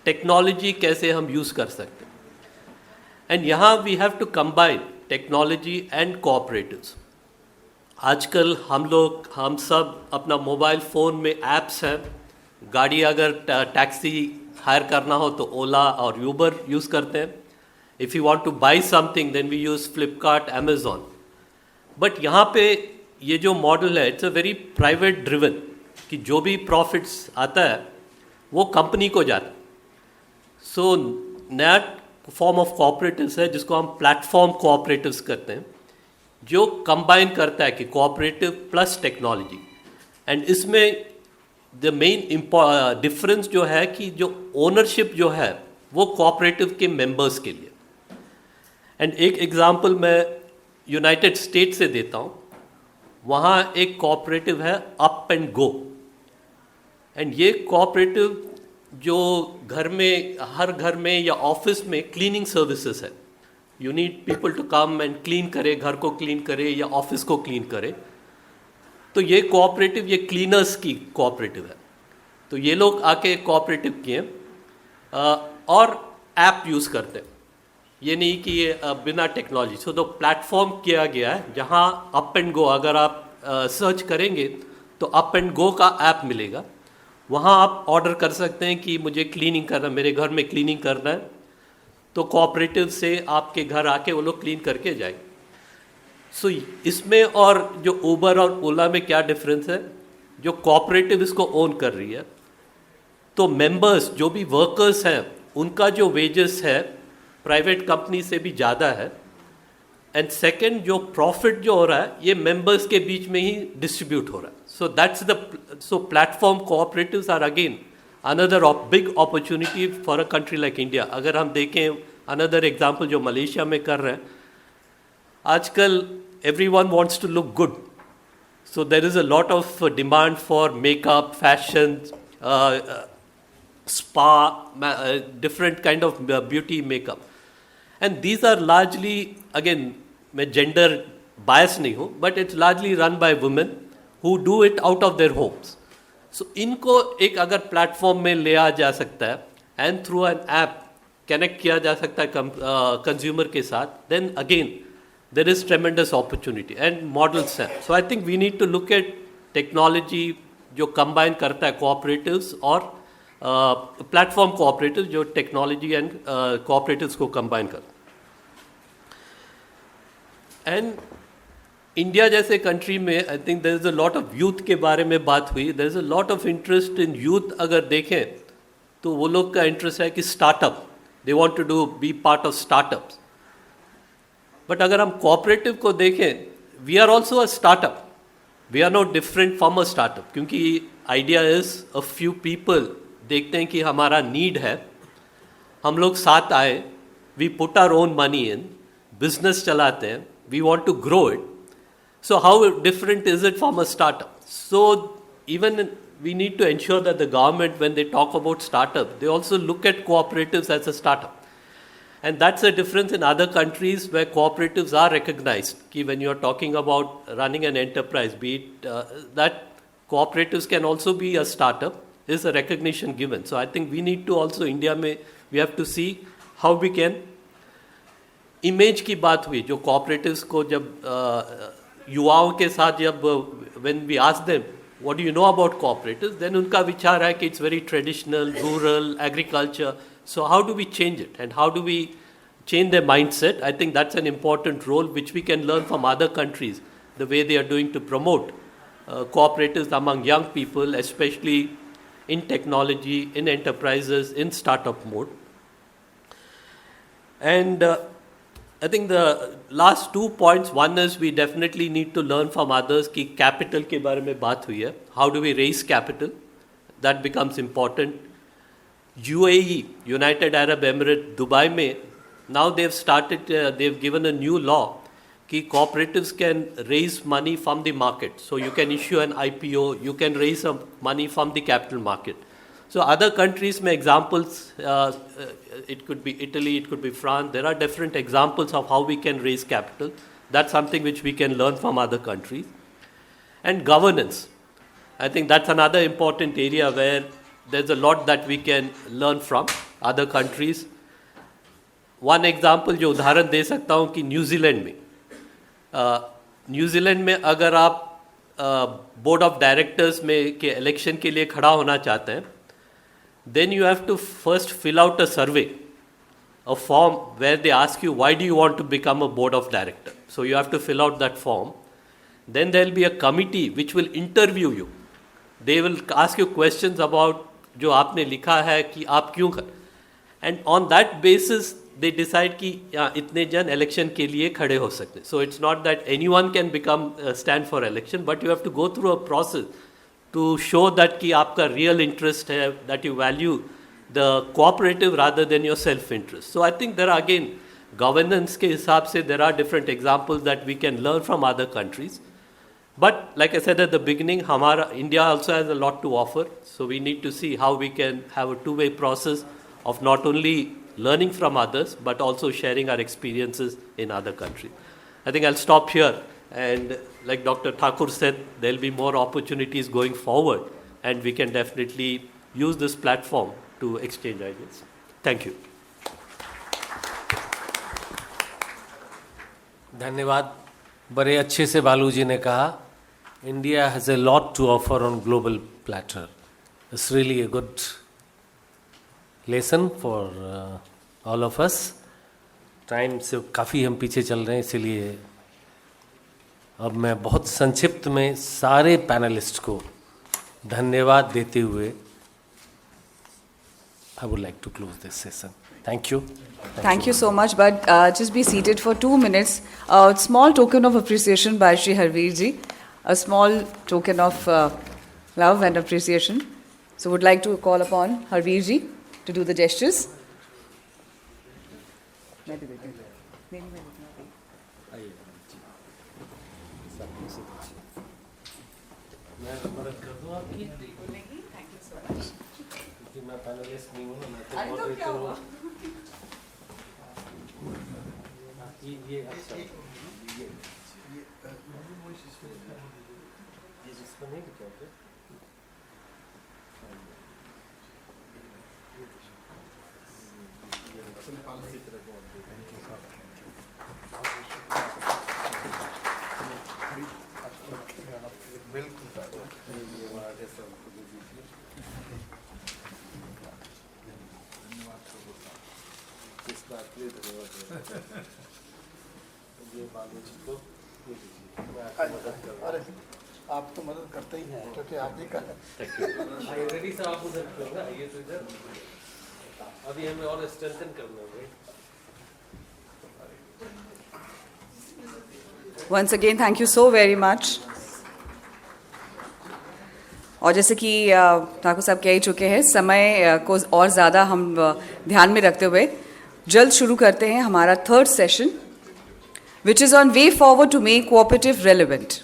टेक्नोलॉजी कैसे हम यूज़ कर सकते हैं. एंड यहाँ we have to combine technology and cooperatives. आजकल हम सब अपना मोबाइल फ़ोन में ऐप्स हैं. गाड़ी अगर टैक्सी हायर करना हो तो ओला और यूबर यूज़ करते हैं. If you want to buy something then we use Flipkart, Amazon. But यहाँ पे ये जो मॉडल है it's a very private driven, कि जो भी प्रॉफिट्स आता है वो कंपनी को जाता है. सो नया फॉर्म ऑफ कोऑपरेटिव्स है जिसको हम प्लेटफॉर्म कोऑपरेटिव्स करते हैं, जो कंबाइन करता है कि कोऑपरेटिव प्लस टेक्नोलॉजी. एंड इसमें द मेन डिफरेंस जो है कि जो ओनरशिप जो है वो कोऑपरेटिव के मेंबर्स के लिए. एंड एक एग्जांपल मैं यूनाइटेड स्टेट से देता हूँ. वहाँ एक कोऑपरेटिव है अप एंड गो. एंड ये कोऑपरेटिव जो घर में, हर घर में या ऑफिस में क्लीनिंग सर्विसेज है. You need people to come and clean करे, घर को क्लीन करे या ऑफिस को क्लीन करे. तो ये कोऑपरेटिव, ये क्लीनर्स की कोऑपरेटिव है. तो ये लोग आके कोऑपरेटिव किए और ऐप यूज़ करते हैं. ये नहीं कि ये बिना टेक्नोलॉजी. सो तो प्लेटफॉर्म किया गया है जहाँ अप एंड गो, अगर आप सर्च करेंगे तो अप एंड गो का ऐप मिलेगा. वहाँ आप ऑर्डर कर सकते हैं कि मुझे क्लीनिंग करना, मेरे घर में क्लीनिंग करना है, तो कोऑपरेटिव से आपके घर आके वो लोग क्लीन करके जाएंगे. सो इसमें और जो उबर और ओला में क्या डिफरेंस है, जो कोऑपरेटिव इसको ओन कर रही है तो मेंबर्स जो भी वर्कर्स हैं उनका जो वेजेस है प्राइवेट कंपनी से भी ज़्यादा है. एंड सेकंड, जो प्रॉफिट जो हो रहा है ये मेंबर्स के बीच में ही डिस्ट्रीब्यूट हो रहा है. So platform cooperatives are again another big opportunity for a country like India. अगर हम देखें अनदर एग्जांपल जो मलेशिया में कर रहे हैं, आजकल everyone wants to look good. So there is a lot of demand for makeup, fashion, spa, different kind of beauty makeup, and these are largely, again मैं gender bias नहीं हूँ, but it's largely run by women who do it out of their homes. So इनको एक अगर platform में ले आ जा सकता है and through an app connect किया जा सकता है कंज्यूमर के साथ, then again there is tremendous opportunity and models हैं. So I think we need to look at technology जो कंबाइन करता है कोऑपरेटिव्स और प्लेटफॉर्म कोऑपरेटिव जो टेक्नोलॉजी एंड कोऑपरेटिव्स को कंबाइन कर. एंड इंडिया जैसे कंट्री में I think there is a lot of youth के बारे में बात हुई. There is a lot of interest in youth. अगर देखें तो वो लोग का इंटरेस्ट है कि startup, they want to do be part of startups. But अगर हम कोऑपरेटिव को देखें, we are also a startup. We are not different from a startup, क्योंकि idea is a few people देखते हैं कि हमारा नीड है, हम लोग साथ आए, we put our own money in, business चलाते हैं, we want to grow it. So how different is it from a startup? So even we need to ensure that the government when they talk about startup, they also look at cooperatives as a startup. And that's a difference in other countries where cooperatives are recognized. Ki when you are talking about running an enterprise, be it that cooperatives can also be a startup, is a recognition given. So I think we need to also, India में, we have to see how we can, image की बात हुई, जो cooperatives को जब युवाओं के साथ जब when we ask them, what do you know about cooperatives, then उनका विचार है कि it's very traditional, rural, agriculture. So how do we change it and how do we change their mindset? I think that's an important role which we can learn from other countries, the way they are doing to promote cooperatives among young people, especially in technology, in enterprises, in startup mode. And I think the last 2 points, one is we definitely need to learn from others कि capital के बारे में बात हुई है. How do we raise capital? That becomes important. UAE, United Arab Emirates, Dubai में, now they've started, they've given a new law कि cooperatives can raise money from the market. So you can issue an IPO, you can raise some money from the capital market. So other countries में examples, it could be Italy, it could be France, there are different examples of how we can raise capital. That's something which we can learn from other countries. And governance. I think that's another important area where there's a lot that we can learn from other countries. One example जो उदाहरण दे सकता हूँ कि New Zealand में अगर आप board of directors में के इलेक्शन के लिए खड़ा होना चाहते हैं, then you have to first fill out a survey, a form where they ask you why do you want to become a board of director. So you have to fill out that form. Then there will be a committee which will interview you. They will ask you questions about जो आपने लिखा है कि आप क्यों कर, and on that basis they decide कि इतने जन election के लिए खड़े हो सकते. So it's not that anyone can become stand for election, but you have to go through a process to show that कि आपका real interest है, that you value the cooperative rather than your self-interest. So I think there are again governance के हिसाब से there are different examples that we can learn from other countries. But like I said at the beginning, India also has a lot to offer. So we need to see how we can have a two-way process of not only learning from others, but also sharing our experiences in other countries. I think I'll stop here. And like Dr. Thakur said, there'll be more opportunities going forward. And we can definitely use this platform to exchange ideas. Thank you. धन्यवाद. बड़े अच्छे से बालू जी ने कहा, India has a lot to offer on global platter. It's really a good lesson for all of us. Time से काफ़ी हम पीछे चल रहे हैं, इसीलिए अब मैं बहुत संक्षिप्त में सारे पैनलिस्ट को धन्यवाद देते हुए I would like to close this session. Thank you. Thank you so much, but just be seated for 2 minutes. A small token of appreciation by Shri Harveer ji. A small token of love and appreciation. So would like to call upon Harveer ji to do the gestures. मैं panelist नहीं हूँ, मैं तो moderator हूँ. ये अच्छा, ये इसमें नहीं लिखा है. अरे आप तो मदद करते ही हैं क्योंकि आप ही का है. रेडी सर, आप उधर करो ना, ये तो इधर अभी हमें और स्ट्रेंथन करना है. Once again, thank you so very much. और जैसे कि ठाकुर साहब कह ही चुके हैं, समय को और ज़्यादा हम ध्यान में रखते हुए जल्द शुरू करते हैं हमारा 3rd session, which is on way forward to make cooperative relevant.